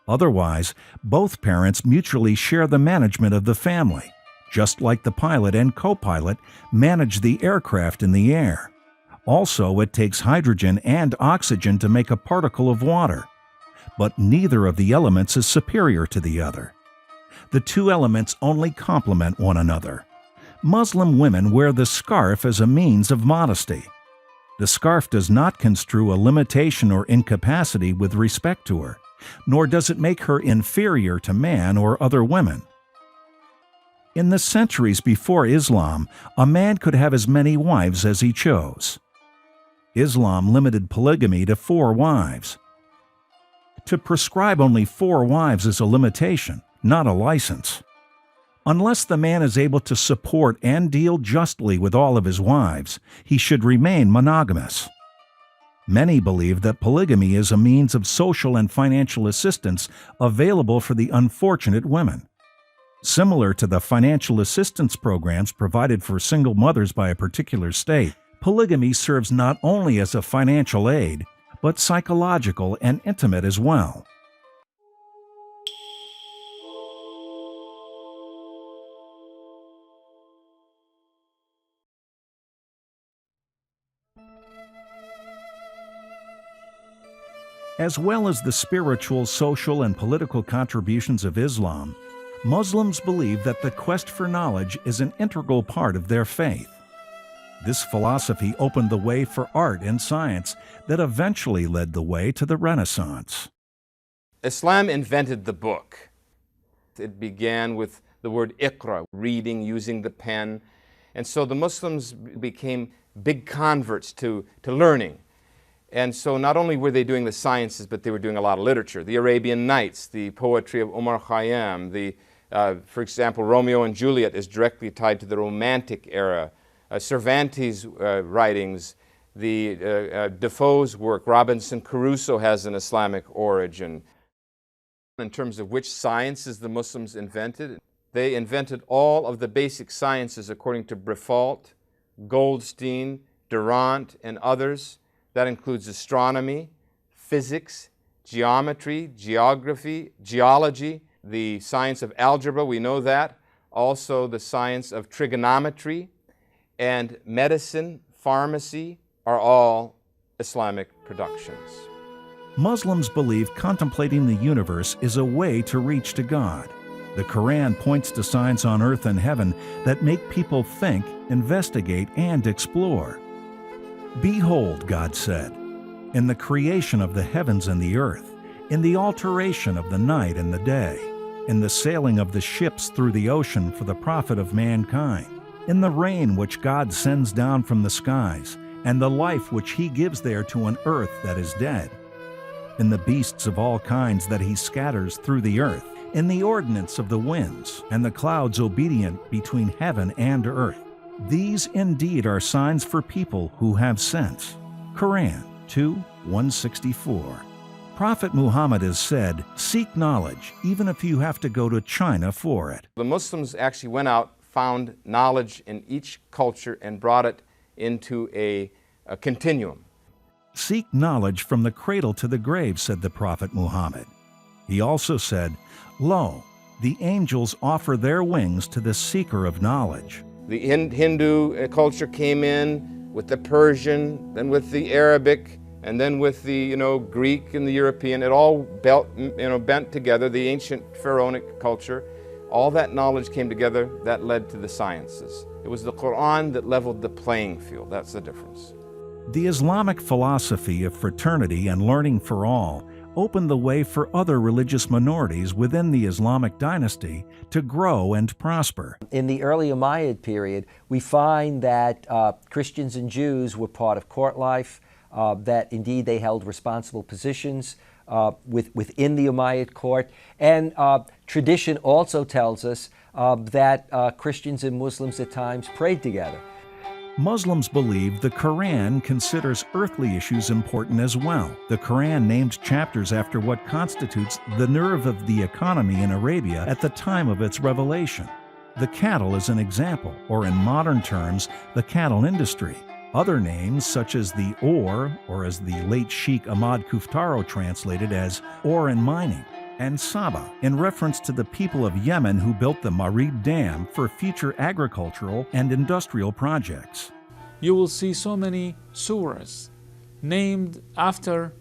Otherwise, both parents mutually share the management of the family, just like the pilot and co-pilot manage the aircraft in the air. Also, it takes hydrogen and oxygen to make a particle of water, but neither of the elements is superior to the other. The two elements only complement one another. Muslim women wear the scarf as a means of modesty. The scarf does not construe a limitation or incapacity with respect to her, nor does it make her inferior to man or other women. In the centuries before Islam, a man could have as many wives as he chose. Islam limited polygamy to 4 wives. To prescribe only 4 wives is a limitation, not a license. Unless the man is able to support and deal justly with all of his wives, he should remain monogamous. Many believe that polygamy is a means of social and financial assistance available for the unfortunate women. Similar to the financial assistance programs provided for single mothers by a particular state, polygamy serves not only as a financial aid, but psychological and intimate as well. As well as the spiritual, social, and political contributions of Islam, Muslims believe that the quest for knowledge is an integral part of their faith. This philosophy opened the way for art and science that eventually led the way to the Renaissance. Islam invented the book. It began with the word iqra, reading, using the pen. And so the Muslims became big converts to learning. And so not only were they doing the sciences, but they were doing a lot of literature. The Arabian Nights, the poetry of Omar Khayyam, for example, Romeo and Juliet is directly tied to the Romantic era. Cervantes' writings, Defoe's work, Robinson Crusoe has an Islamic origin. In terms of which sciences the Muslims invented, they invented all of the basic sciences according to Briffault, Goldstein, Durant, and others. That includes astronomy, physics, geometry, geography, geology, the science of algebra, we know that, also the science of trigonometry, and medicine, pharmacy are all Islamic productions. Muslims believe contemplating the universe is a way to reach to God. The Quran points to signs on earth and heaven that make people think, investigate, and explore. Behold, God said, in the creation of the heavens and the earth, in the alteration of the night and the day, in the sailing of the ships through the ocean for the profit of mankind, in the rain which God sends down from the skies, and the life which He gives there to an earth that is dead, in the beasts of all kinds that He scatters through the earth, in the ordinance of the winds, and the clouds obedient between heaven and earth. These indeed are signs for people who have sense. Quran 2:164. Prophet Muhammad has said, seek knowledge, even if you have to go to China for it. The Muslims actually went out, found knowledge in each culture, and brought it into a continuum. Seek knowledge from the cradle to the grave, said the Prophet Muhammad. He also said, lo, the angels offer their wings to the seeker of knowledge. The Hindu culture came in with the Persian, then with the Arabic, and then with the Greek and the European. It all bent together, the ancient pharaonic culture. All that knowledge came together, that led to the sciences. It was the Quran that leveled the playing field. That's the difference. The Islamic philosophy of fraternity and learning for all opened the way for other religious minorities within the Islamic dynasty to grow and prosper. In the early Umayyad period, we find that Christians and Jews were part of court life, that indeed they held responsible positions within the Umayyad court. And tradition also tells us that Christians and Muslims at times prayed together. Muslims believe the Quran considers earthly issues important as well. The Quran named chapters after what constitutes the nerve of the economy in Arabia at the time of its revelation. The cattle is an example, or in modern terms, the cattle industry. Other names, such as the ore, or as the late Sheikh Ahmad Kuftaro translated as ore and mining, and Saba, in reference to the people of Yemen who built the Marib Dam for future agricultural and industrial projects. You will see so many surahs named after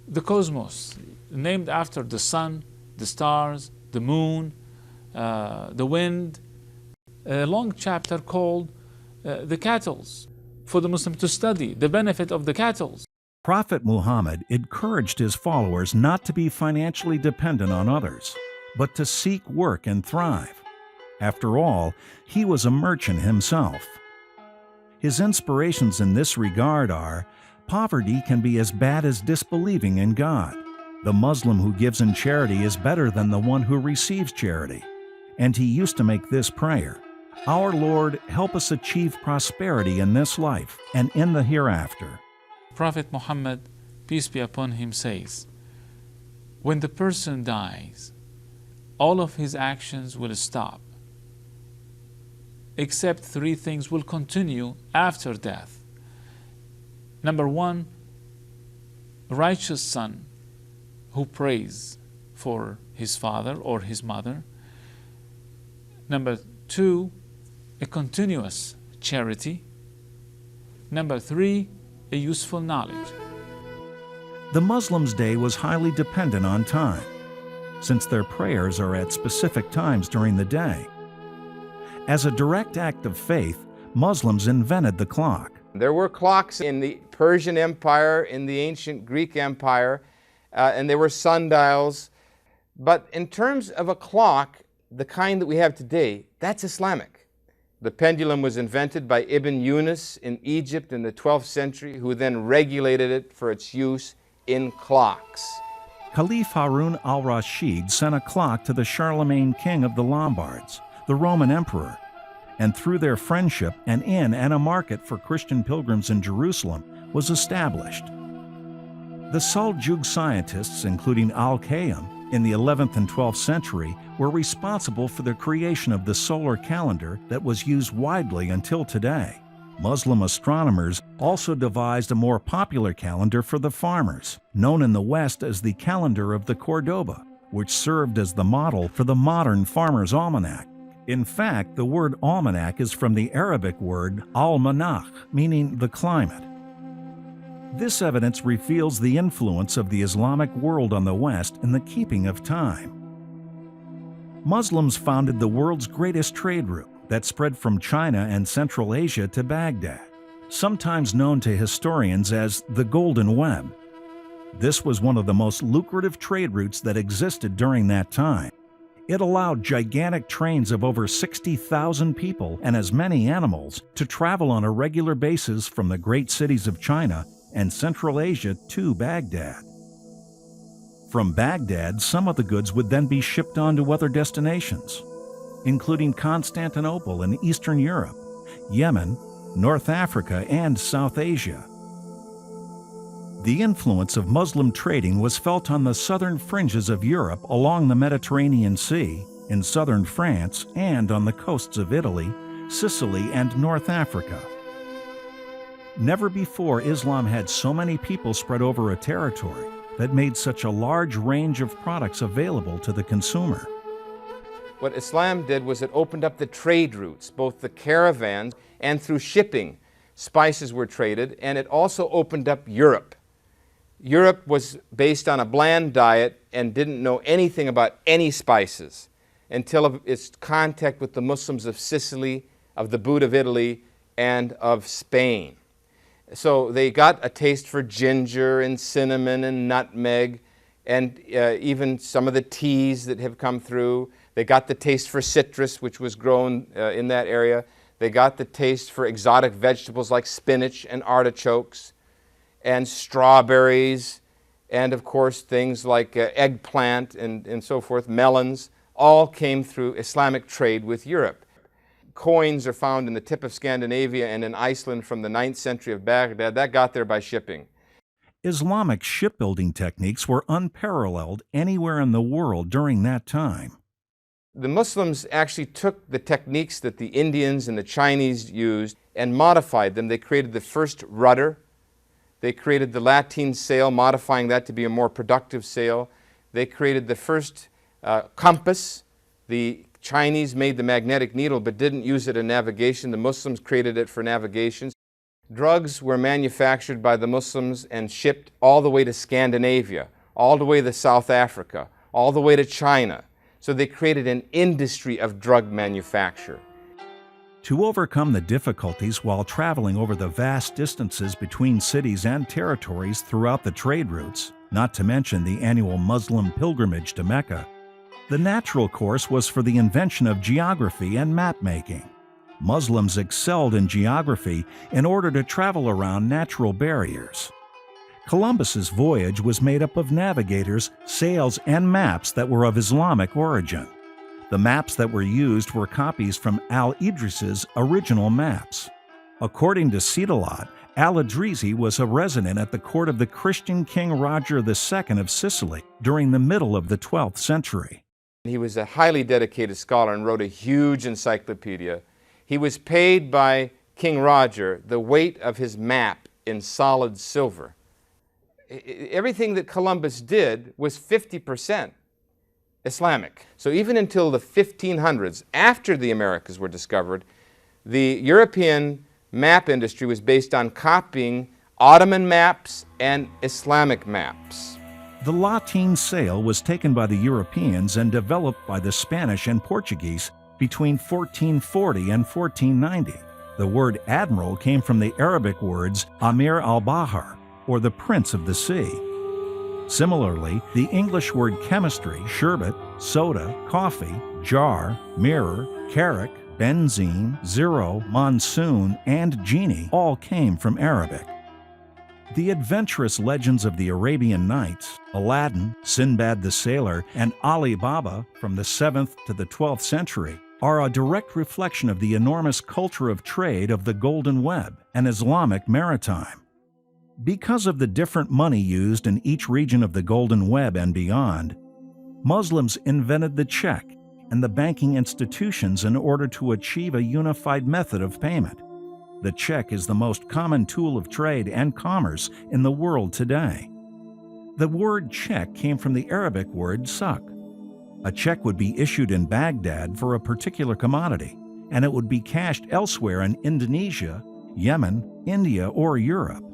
the cosmos, named after the sun, the stars, the moon, the wind. A long chapter called the cattle, for the Muslim to study the benefit of the cattle. Prophet Muhammad encouraged his followers not to be financially dependent on others, but to seek work and thrive. After all, he was a merchant himself. His inspirations in this regard are, poverty can be as bad as disbelieving in God. The Muslim who gives in charity is better than the one who receives charity. And he used to make this prayer, our Lord, help us achieve prosperity in this life and in the hereafter. Prophet Muhammad, peace be upon him, says, when the person dies, all of his actions will stop, except three things will continue after death. Number one, a righteous son who prays for his father or his mother. Number two, a continuous charity. Number three, a useful knowledge. The Muslims' day was highly dependent on time, since their prayers are at specific times during the day. As a direct act of faith, Muslims invented the clock. There were clocks in the Persian Empire, in the ancient Greek Empire, and there were sundials. But in terms of a clock, the kind that we have today, that's Islamic. The pendulum was invented by Ibn Yunus in Egypt in the 12th century, who then regulated it for its use in clocks. Caliph Harun al-Rashid sent a clock to the Charlemagne king of the Lombards, the Roman emperor, and through their friendship, an inn and a market for Christian pilgrims in Jerusalem was established. The Seljuk scientists, including Al-Qayyum, in the 11th and 12th century, were responsible for the creation of the solar calendar that was used widely until today. Muslim astronomers also devised a more popular calendar for the farmers, known in the West as the Calendar of the Cordoba, which served as the model for the modern Farmer's Almanac. In fact, the word almanac is from the Arabic word al-manakh, meaning the climate. This evidence reveals the influence of the Islamic world on the West in the keeping of time. Muslims founded the world's greatest trade route that spread from China and Central Asia to Baghdad, sometimes known to historians as the Golden Web. This was one of the most lucrative trade routes that existed during that time. It allowed gigantic trains of over 60,000 people and as many animals to travel on a regular basis from the great cities of China and Central Asia to Baghdad. From Baghdad, some of the goods would then be shipped on to other destinations, including Constantinople in Eastern Europe, Yemen, North Africa, and South Asia. The influence of Muslim trading was felt on the southern fringes of Europe along the Mediterranean Sea, in southern France, and on the coasts of Italy, Sicily, and North Africa. Never before Islam had so many people spread over a territory that made such a large range of products available to the consumer. What Islam did was it opened up the trade routes, both the caravans and through shipping. Spices were traded, and it also opened up Europe. Europe was based on a bland diet and didn't know anything about any spices until its contact with the Muslims of Sicily, of the Boot of Italy, and of Spain. So they got a taste for ginger and cinnamon and nutmeg, and even some of the teas that have come through. They got the taste for citrus, which was grown in that area. They got the taste for exotic vegetables like spinach and artichokes and strawberries, and of course things like eggplant and so forth, melons, all came through Islamic trade with Europe. Coins are found in the tip of Scandinavia and in Iceland from the 9th century of Baghdad. That got there by shipping. Islamic shipbuilding techniques were unparalleled anywhere in the world during that time. The Muslims actually took the techniques that the Indians and the Chinese used and modified them. They created the first rudder. They created the lateen sail, modifying that to be a more productive sail. They created the first compass. The Chinese made the magnetic needle but didn't use it in navigation. The Muslims created it for navigation. Drugs were manufactured by the Muslims and shipped all the way to Scandinavia, all the way to South Africa, all the way to China. So they created an industry of drug manufacture. To overcome the difficulties while traveling over the vast distances between cities and territories throughout the trade routes, not to mention the annual Muslim pilgrimage to Mecca, the natural course was for the invention of geography and map-making. Muslims excelled in geography in order to travel around natural barriers. Columbus's voyage was made up of navigators, sails, and maps that were of Islamic origin. The maps that were used were copies from Al-Idris's original maps. According to Cetalot, Al-Idrisi was a resident at the court of the Christian King Roger II of Sicily during the middle of the 12th century. He was a highly dedicated scholar and wrote a huge encyclopedia. He was paid by King Roger the weight of his map in solid silver. Everything that Columbus did was 50% Islamic. So even until the 1500s, after the Americas were discovered, the European map industry was based on copying Ottoman maps and Islamic maps. The lateen sail was taken by the Europeans and developed by the Spanish and Portuguese between 1440 and 1490. The word admiral came from the Arabic words Amir al-Bahar, or the Prince of the Sea. Similarly, the English word chemistry, sherbet, soda, coffee, jar, mirror, carrack, benzene, zero, monsoon, and genie all came from Arabic. The adventurous legends of the Arabian Nights, Aladdin, Sinbad the Sailor, and Ali Baba from the 7th to the 12th century are a direct reflection of the enormous culture of trade of the Golden Web and Islamic maritime. Because of the different money used in each region of the Golden Web and beyond, Muslims invented the check and the banking institutions in order to achieve a unified method of payment. The check is the most common tool of trade and commerce in the world today. The word check came from the Arabic word sak. A check would be issued in Baghdad for a particular commodity, and it would be cashed elsewhere in Indonesia, Yemen, India, or Europe.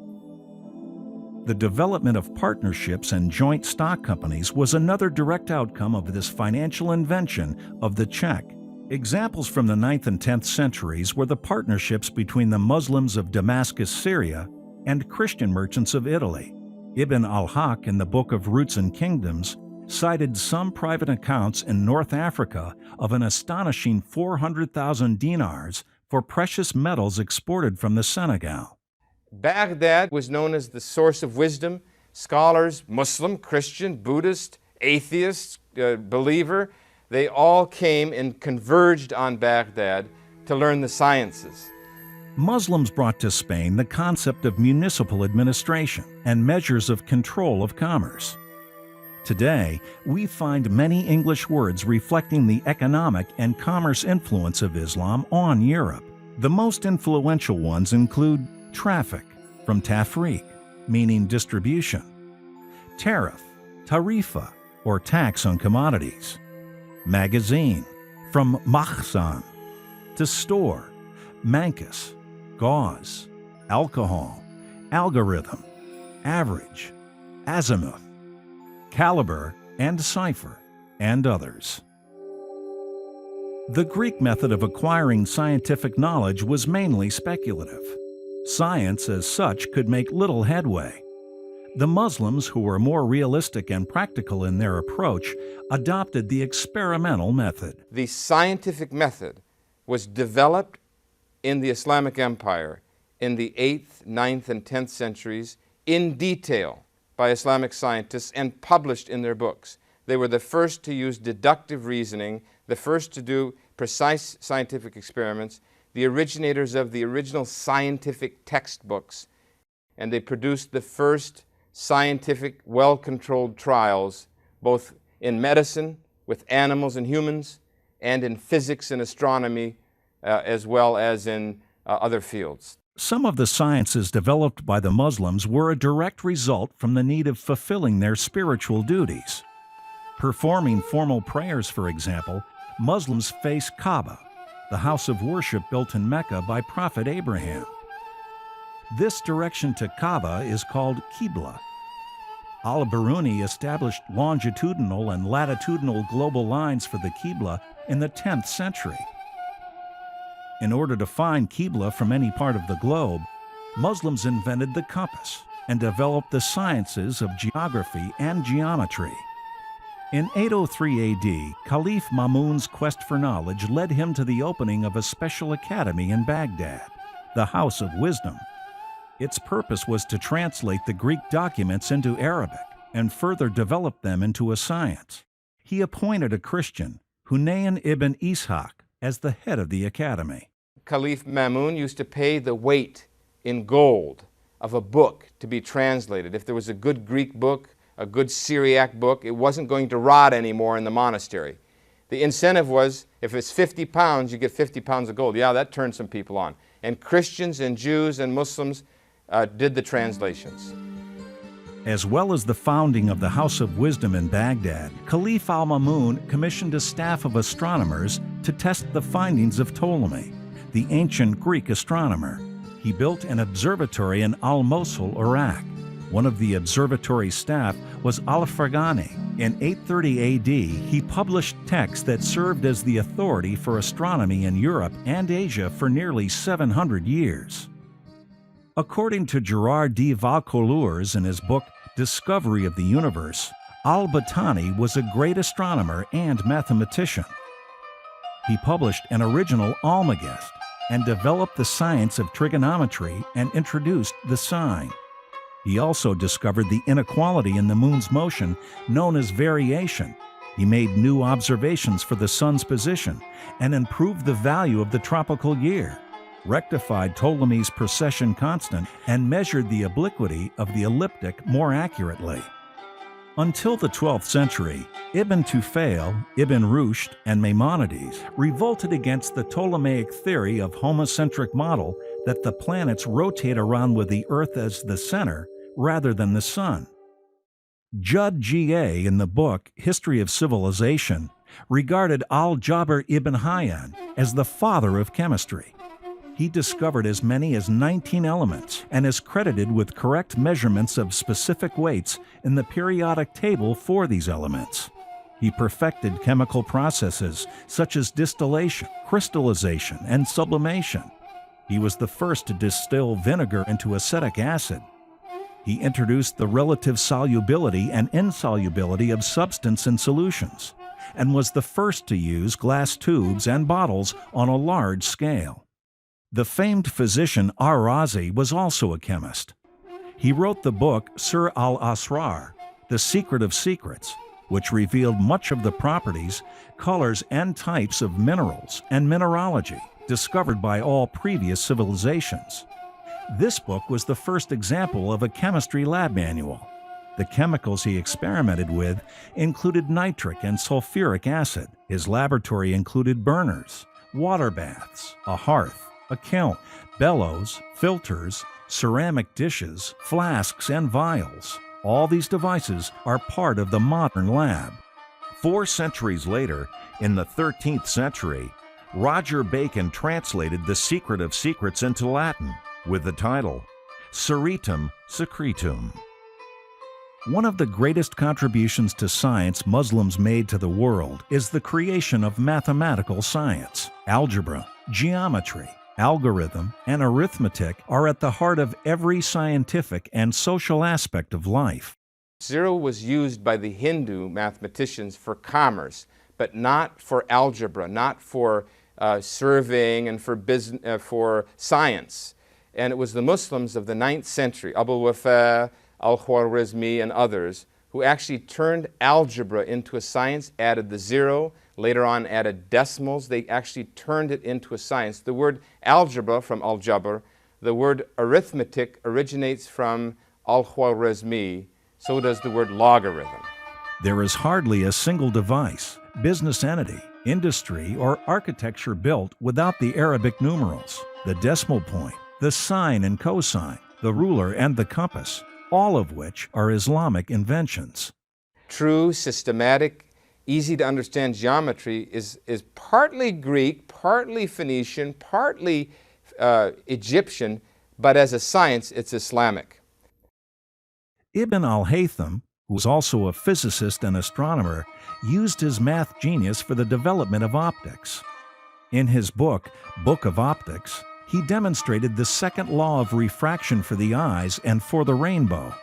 The development of partnerships and joint stock companies was another direct outcome of this financial invention of the check. Examples from the 9th and 10th centuries were the partnerships between the Muslims of Damascus, Syria, and Christian merchants of Italy. Ibn al-Haq, in the Book of Roots and Kingdoms, cited some private accounts in North Africa of an astonishing 400,000 dinars for precious metals exported from the Senegal. Baghdad was known as the source of wisdom. Scholars, Muslim, Christian, Buddhist, atheist, believer, they all came and converged on Baghdad to learn the sciences. Muslims brought to Spain the concept of municipal administration and measures of control of commerce. Today, we find many English words reflecting the economic and commerce influence of Islam on Europe. The most influential ones include traffic, from tafriq, meaning distribution; tariff, tarifa, or tax on commodities; magazine, from makhzan; to store, mankus, gauze; alcohol, algorithm; average, azimuth; caliber, and cipher, and others. The Greek method of acquiring scientific knowledge was mainly speculative. Science as such could make little headway. The Muslims, who were more realistic and practical in their approach, adopted the experimental method. The scientific method was developed in the Islamic Empire in the 8th, 9th, and 10th centuries in detail by Islamic scientists and published in their books. They were the first to use deductive reasoning, the first to do precise scientific experiments, the originators of the original scientific textbooks, and they produced the first scientific, well-controlled trials, both in medicine with animals and humans, and in physics and astronomy, as well as in other fields. Some of the sciences developed by the Muslims were a direct result from the need of fulfilling their spiritual duties. Performing formal prayers, for example, Muslims face Kaaba, the house of worship built in Mecca by Prophet Abraham. This direction to Kaaba is called Qibla. Al-Biruni established longitudinal and latitudinal global lines for the Qibla in the 10th century. In order to find Qibla from any part of the globe, Muslims invented the compass and developed the sciences of geography and geometry. In 803 AD, Caliph Mamun's quest for knowledge led him to the opening of a special academy in Baghdad, the House of Wisdom. Its purpose was to translate the Greek documents into Arabic and further develop them into a science. He appointed a Christian, Hunayn ibn Ishaq, as the head of the academy. Caliph Mamun used to pay the weight in gold of a book to be translated. If there was a good Greek book, a good Syriac book, it wasn't going to rot anymore in the monastery. The incentive was, if it's 50 pounds, you get 50 pounds of gold. Yeah, that turned some people on. And Christians and Jews and Muslims did the translations. As well as the founding of the House of Wisdom in Baghdad, Caliph al-Ma'mun commissioned a staff of astronomers to test the findings of Ptolemy, the ancient Greek astronomer. He built an observatory in Al-Mosul, Iraq. One of the observatory staff was Al-Farghani. In 830 AD, he published texts that served as the authority for astronomy in Europe and Asia for nearly 700 years. According to Gerard de Vaucouleurs in his book Discovery of the Universe, al-Battani was a great astronomer and mathematician. He published an original Almagest and developed the science of trigonometry and introduced the sign. He also discovered the inequality in the moon's motion known as variation. He made new observations for the sun's position and improved the value of the tropical year, rectified Ptolemy's precession constant, and measured the obliquity of the ecliptic more accurately. Until the 12th century, Ibn Tufayl, Ibn Rushd, and Maimonides revolted against the Ptolemaic theory of homocentric model that the planets rotate around with the Earth as the center rather than the sun. Judd G.A. in the book History of Civilization regarded al-Jabr ibn Hayyan as the father of chemistry. He discovered as many as 19 elements and is credited with correct measurements of specific weights in the periodic table for these elements. He perfected chemical processes such as distillation, crystallization, and sublimation. He was the first to distill vinegar into acetic acid. He introduced the relative solubility and insolubility of substance in solutions, and was the first to use glass tubes and bottles on a large scale. The famed physician Ar-Razi was also a chemist. He wrote the book Sir al-Asrar, The Secret of Secrets, which revealed much of the properties, colors, and types of minerals and mineralogy discovered by all previous civilizations. This book was the first example of a chemistry lab manual. The chemicals he experimented with included nitric and sulfuric acid. His laboratory included burners, water baths, a hearth, a kiln, bellows, filters, ceramic dishes, flasks, and vials. All these devices are part of the modern lab. 4 centuries later, in the 13th century, Roger Bacon translated The Secret of Secrets into Latin with the title Seritum Secretum. One of the greatest contributions to science Muslims made to the world is the creation of mathematical science. Algebra, geometry, algorithm, and arithmetic are at the heart of every scientific and social aspect of life. Zero was used by the Hindu mathematicians for commerce, but not for algebra, not for surveying and for science. And it was the Muslims of the 9th century, Abu Wafa, Al-Khwarizmi, and others, who actually turned algebra into a science, added the zero, later on added decimals. They actually turned it into a science. The word algebra from al-Jabr, the word arithmetic originates from Al-Khwarizmi, so does the word logarithm. There is hardly a single device, business entity, industry, or architecture built without the Arabic numerals, the decimal point, the sine and cosine, the ruler and the compass, all of which are Islamic inventions. True, systematic, easy to understand geometry is partly Greek, partly Phoenician, partly Egyptian, but as a science, it's Islamic. Ibn al-Haytham, who was also a physicist and astronomer, used his math genius for the development of optics. In his book, Book of Optics, he demonstrated the second law of refraction for the eyes and for the rainbow.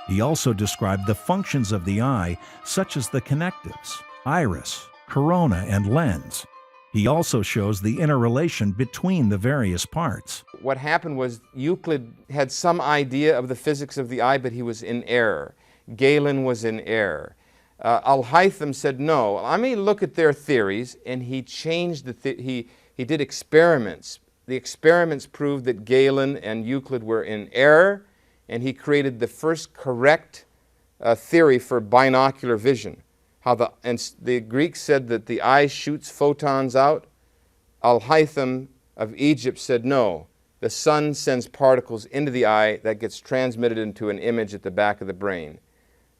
He also described the functions of the eye, such as the connectives, iris, corona, and lens. He also shows the interrelation between the various parts. What happened was Euclid had some idea of the physics of the eye, but he was in error. Galen was in error. Al-Haytham said, no, let me look at their theories, and he changed he did experiments. The experiments proved that Galen and Euclid were in error, and he created the first correct theory for binocular vision. And the Greeks said that the eye shoots photons out. Al-Haytham of Egypt said, no, The sun sends particles into the eye that gets transmitted into an image at the back of the brain.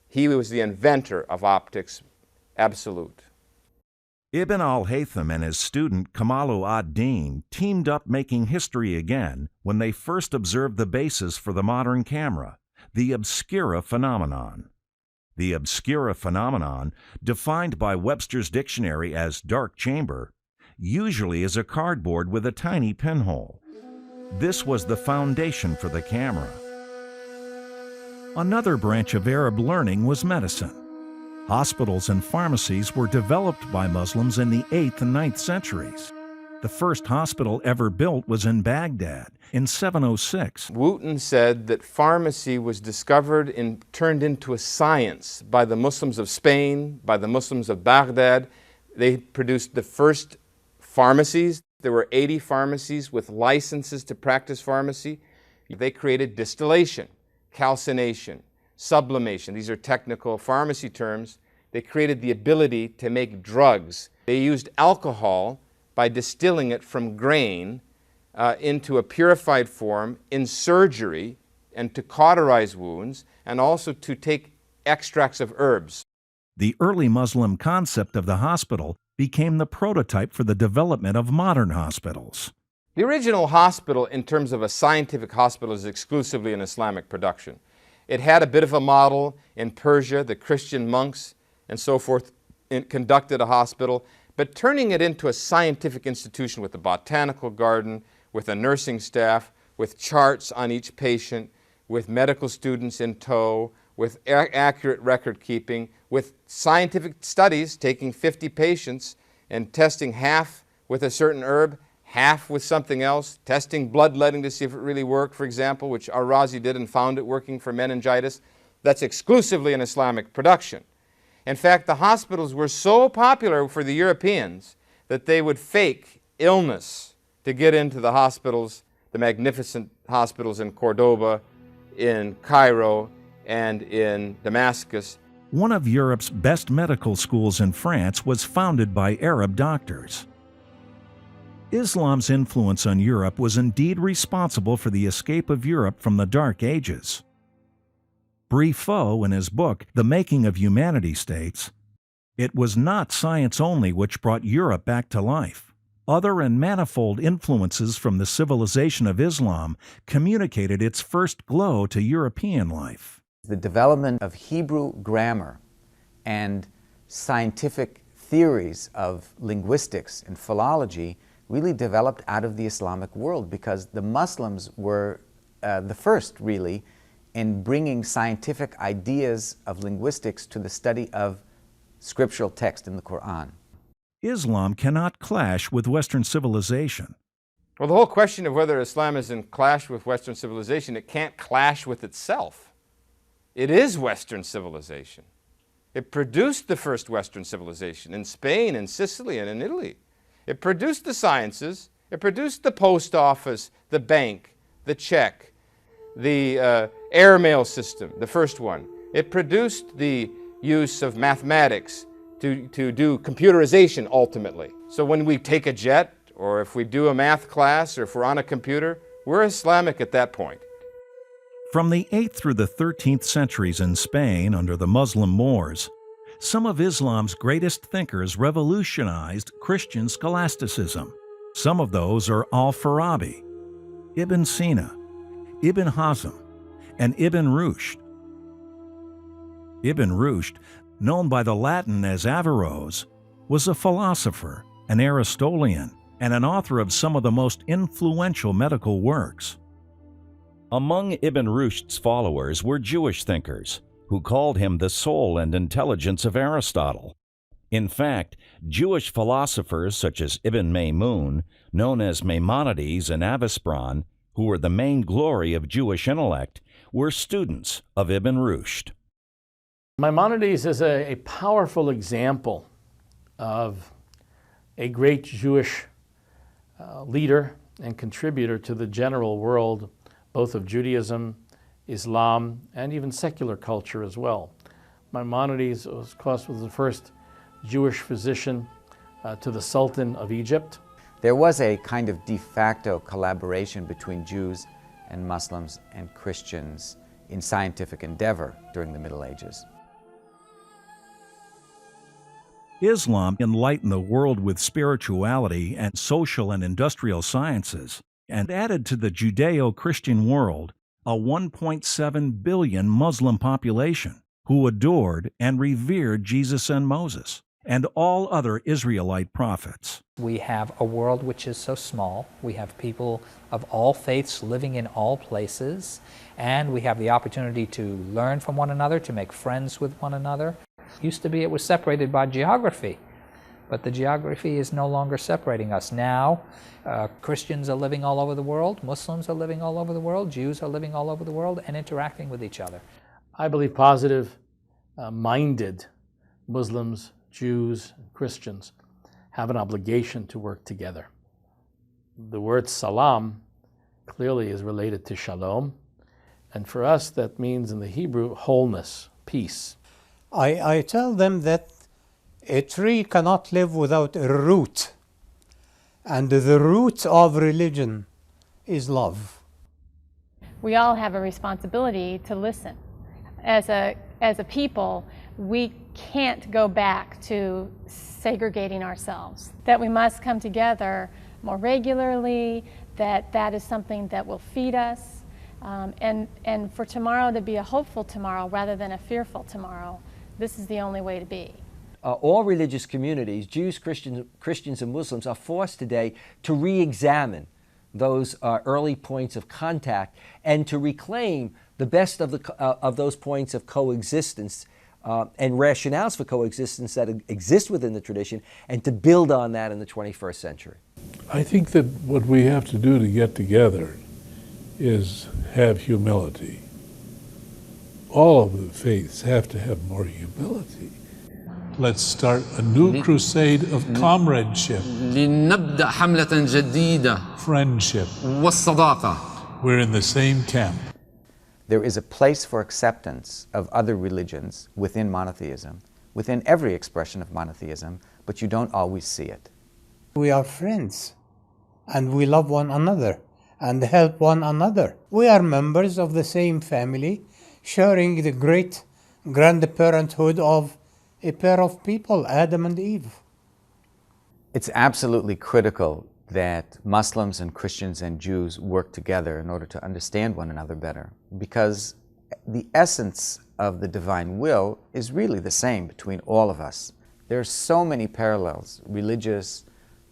He was the inventor of optics, absolute. Ibn al-Haytham and his student Kamalu ad-Din teamed up making history again when they first observed the basis for the modern camera, the obscura phenomenon. The obscura phenomenon, defined by Webster's dictionary as dark chamber, usually is a cardboard with a tiny pinhole. This was the foundation for the camera. Another branch of Arab learning was medicine. Hospitals and pharmacies were developed by Muslims in the 8th and 9th centuries. The first hospital ever built was in Baghdad in 706. Wooten said that pharmacy was discovered and turned into a science by the Muslims of Spain, by the Muslims of Baghdad. They produced the first pharmacies. There were 80 pharmacies with licenses to practice pharmacy. They created distillation, calcination, sublimation. These are technical pharmacy terms. They created the ability to make drugs. They used alcohol by distilling it from grain into a purified form in surgery and to cauterize wounds, and also to take extracts of herbs. The early Muslim concept of the hospital became the prototype for the development of modern hospitals. The original hospital, in terms of a scientific hospital, is exclusively an Islamic production. It had a bit of a model in Persia. The Christian monks and so forth conducted a hospital, but turning it into a scientific institution with a botanical garden, with a nursing staff, with charts on each patient, with medical students in tow, with accurate record keeping, with scientific studies, taking 50 patients and testing half with a certain herb, half with something else, testing bloodletting to see if it really worked, for example, which Ar-Razi did and found it working for meningitis. That's exclusively an Islamic production. In fact, the hospitals were so popular for the Europeans that they would fake illness to get into the hospitals, the magnificent hospitals in Cordoba, in Cairo, and in Damascus. One of Europe's best medical schools in France was founded by Arab doctors. Islam's influence on Europe was indeed responsible for the escape of Europe from the Dark Ages. Briffaut, in his book, The Making of Humanity, states, "It was not science only which brought Europe back to life. Other and manifold influences from the civilization of Islam communicated its first glow to European life." The development of Hebrew grammar and scientific theories of linguistics and philology really developed out of the Islamic world, because the Muslims were the first, really, in bringing scientific ideas of linguistics to the study of scriptural text in the Quran. Islam cannot clash with Western civilization. Well, the whole question of whether Islam is in clash with Western civilization, it can't clash with itself. It is Western civilization. It produced the first Western civilization in Spain, in Sicily, and in Italy. It produced the sciences. It produced the post office, the bank, the check, the airmail system, the first one. It produced the use of mathematics to do computerization ultimately. So when we take a jet, or if we do a math class, or if we're on a computer, we're Islamic at that point. From the 8th through the 13th centuries in Spain under the Muslim Moors, some of Islam's greatest thinkers revolutionized Christian scholasticism. Some of those are Al-Farabi, Ibn Sina, Ibn Hazm, and Ibn Rushd. Ibn Rushd, known by the Latin as Averroes, was a philosopher, an Aristotelian, and an author of some of the most influential medical works. Among Ibn Rushd's followers were Jewish thinkers, who called him the soul and intelligence of Aristotle. In fact, Jewish philosophers such as Ibn Maymun, known as Maimonides and Avispran, who were the main glory of Jewish intellect, were students of Ibn Rushd. Maimonides is a powerful example of a great Jewish leader and contributor to the general world, both of Judaism, Islam, and even secular culture as well. Maimonides, of course, was the first Jewish physician to the Sultan of Egypt. There was a kind of de facto collaboration between Jews and Muslims and Christians in scientific endeavor during the Middle Ages. Islam enlightened the world with spirituality and social and industrial sciences, and added to the Judeo-Christian world a 1.7 billion Muslim population who adored and revered Jesus and Moses and all other Israelite prophets. We have a world which is so small. We have people of all faiths living in all places, and we have the opportunity to learn from one another, to make friends with one another. Used to be it was separated by geography, but the geography is no longer separating us. Now, Christians are living all over the world, Muslims are living all over the world, Jews are living all over the world and interacting with each other. I believe positive-minded Muslims, Jews, and Christians have an obligation to work together. The word salam clearly is related to shalom, and for us that means in the Hebrew wholeness, peace. I tell them that a tree cannot live without a root, and the root of religion is love. We all have a responsibility to listen. As a people, we can't go back to segregating ourselves. That we must come together more regularly, that is something that will feed us, and for tomorrow to be a hopeful tomorrow rather than a fearful tomorrow. This is the only way to be. All religious communities, Jews, Christians, and Muslims, are forced today to re-examine those early points of contact and to reclaim the best of those points of coexistence and rationales for coexistence that exist within the tradition, and to build on that in the 21st century. I think that what we have to do to get together is have humility. All of the faiths have to have more humility. Let's start a new crusade of comradeship, لنبدأ حملة جديدة friendship. والصداقة. We're in the same camp. There is a place for acceptance of other religions within monotheism, within every expression of monotheism, but you don't always see it. We are friends, and we love one another and help one another. We are members of the same family, sharing the great grandparenthood of a pair of people, Adam and Eve. It's absolutely critical that Muslims and Christians and Jews work together in order to understand one another better, because the essence of the divine will is really the same between all of us. There are so many parallels, religious,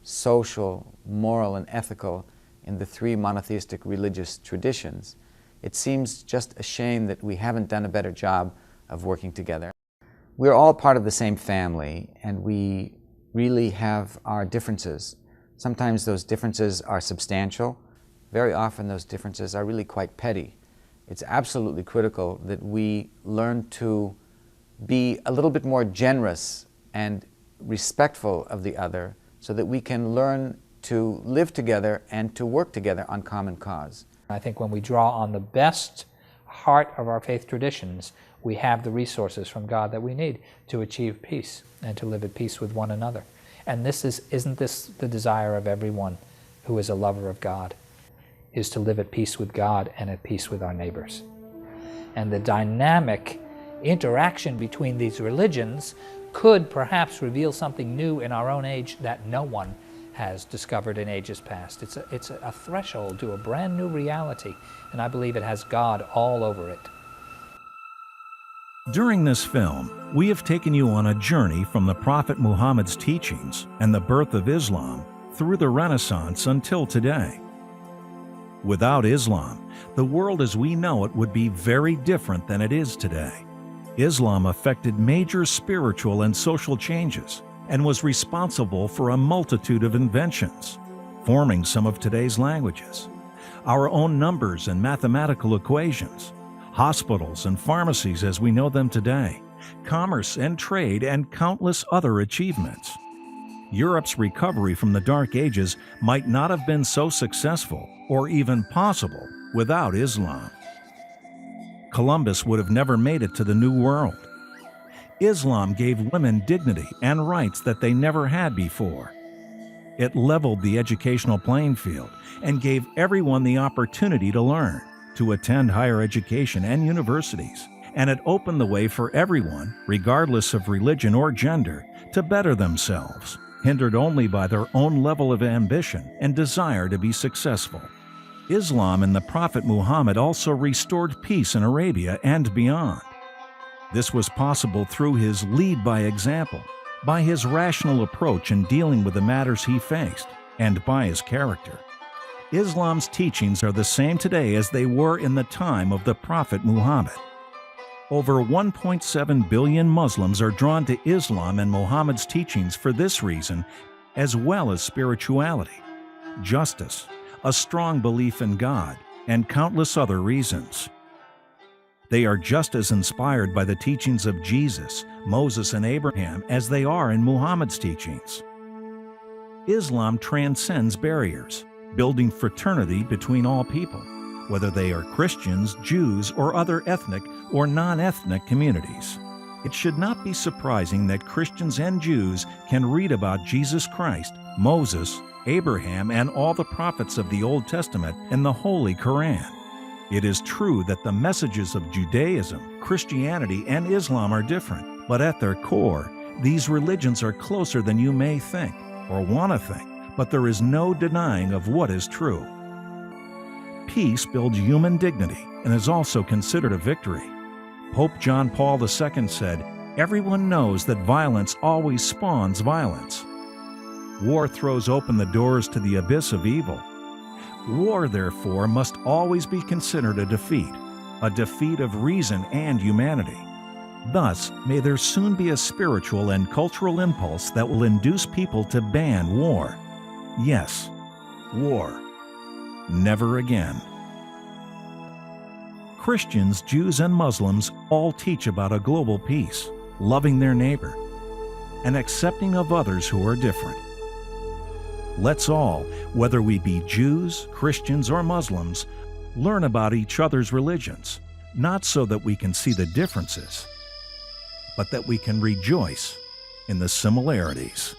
social, moral, and ethical, in the three monotheistic religious traditions. It seems just a shame that we haven't done a better job of working together. We're all part of the same family, and we really have our differences. Sometimes those differences are substantial. Very often those differences are really quite petty. It's absolutely critical that we learn to be a little bit more generous and respectful of the other, so that we can learn to live together and to work together on common cause. I think when we draw on the best heart of our faith traditions, we have the resources from God that we need to achieve peace and to live at peace with one another. And isn't this the desire of everyone who is a lover of God, is to live at peace with God and at peace with our neighbors. And the dynamic interaction between these religions could perhaps reveal something new in our own age that no one has discovered in ages past. It's a threshold to a brand new reality, and I believe it has God all over it. During this film, we have taken you on a journey from the Prophet Muhammad's teachings and the birth of Islam through the Renaissance until today. Without Islam, the world as we know it would be very different than it is today. Islam affected major spiritual and social changes and was responsible for a multitude of inventions, forming some of today's languages, our own numbers and mathematical equations, hospitals and pharmacies as we know them today, commerce and trade, and countless other achievements. Europe's recovery from the Dark Ages might not have been so successful or even possible without Islam. Columbus would have never made it to the New World. Islam gave women dignity and rights that they never had before. It leveled the educational playing field and gave everyone the opportunity to learn, to attend higher education and universities. And it opened the way for everyone, regardless of religion or gender, to better themselves, hindered only by their own level of ambition and desire to be successful. Islam and the Prophet Muhammad also restored peace in Arabia and beyond. This was possible through his lead by example, by his rational approach in dealing with the matters he faced, and by his character. Islam's teachings are the same today as they were in the time of the Prophet Muhammad. Over 1.7 billion Muslims are drawn to Islam and Muhammad's teachings for this reason, as well as spirituality, justice, a strong belief in God, and countless other reasons. They are just as inspired by the teachings of Jesus, Moses, and Abraham as they are in Muhammad's teachings. Islam transcends barriers, building fraternity between all people, whether they are Christians, Jews, or other ethnic or non-ethnic communities. It should not be surprising that Christians and Jews can read about Jesus Christ, Moses, Abraham, and all the prophets of the Old Testament in the Holy Quran. It is true that the messages of Judaism, Christianity, and Islam are different, but at their core, these religions are closer than you may think or want to think, but there is no denying of what is true. Peace builds human dignity and is also considered a victory. Pope John Paul II said, "Everyone knows that violence always spawns violence. War throws open the doors to the abyss of evil. War, therefore, must always be considered a defeat of reason and humanity. Thus, may there soon be a spiritual and cultural impulse that will induce people to ban war. Yes, war. Never again." Christians, Jews, and Muslims all teach about a global peace, loving their neighbor, and accepting of others who are different. Let's all, whether we be Jews, Christians, or Muslims, learn about each other's religions, not so that we can see the differences, but that we can rejoice in the similarities.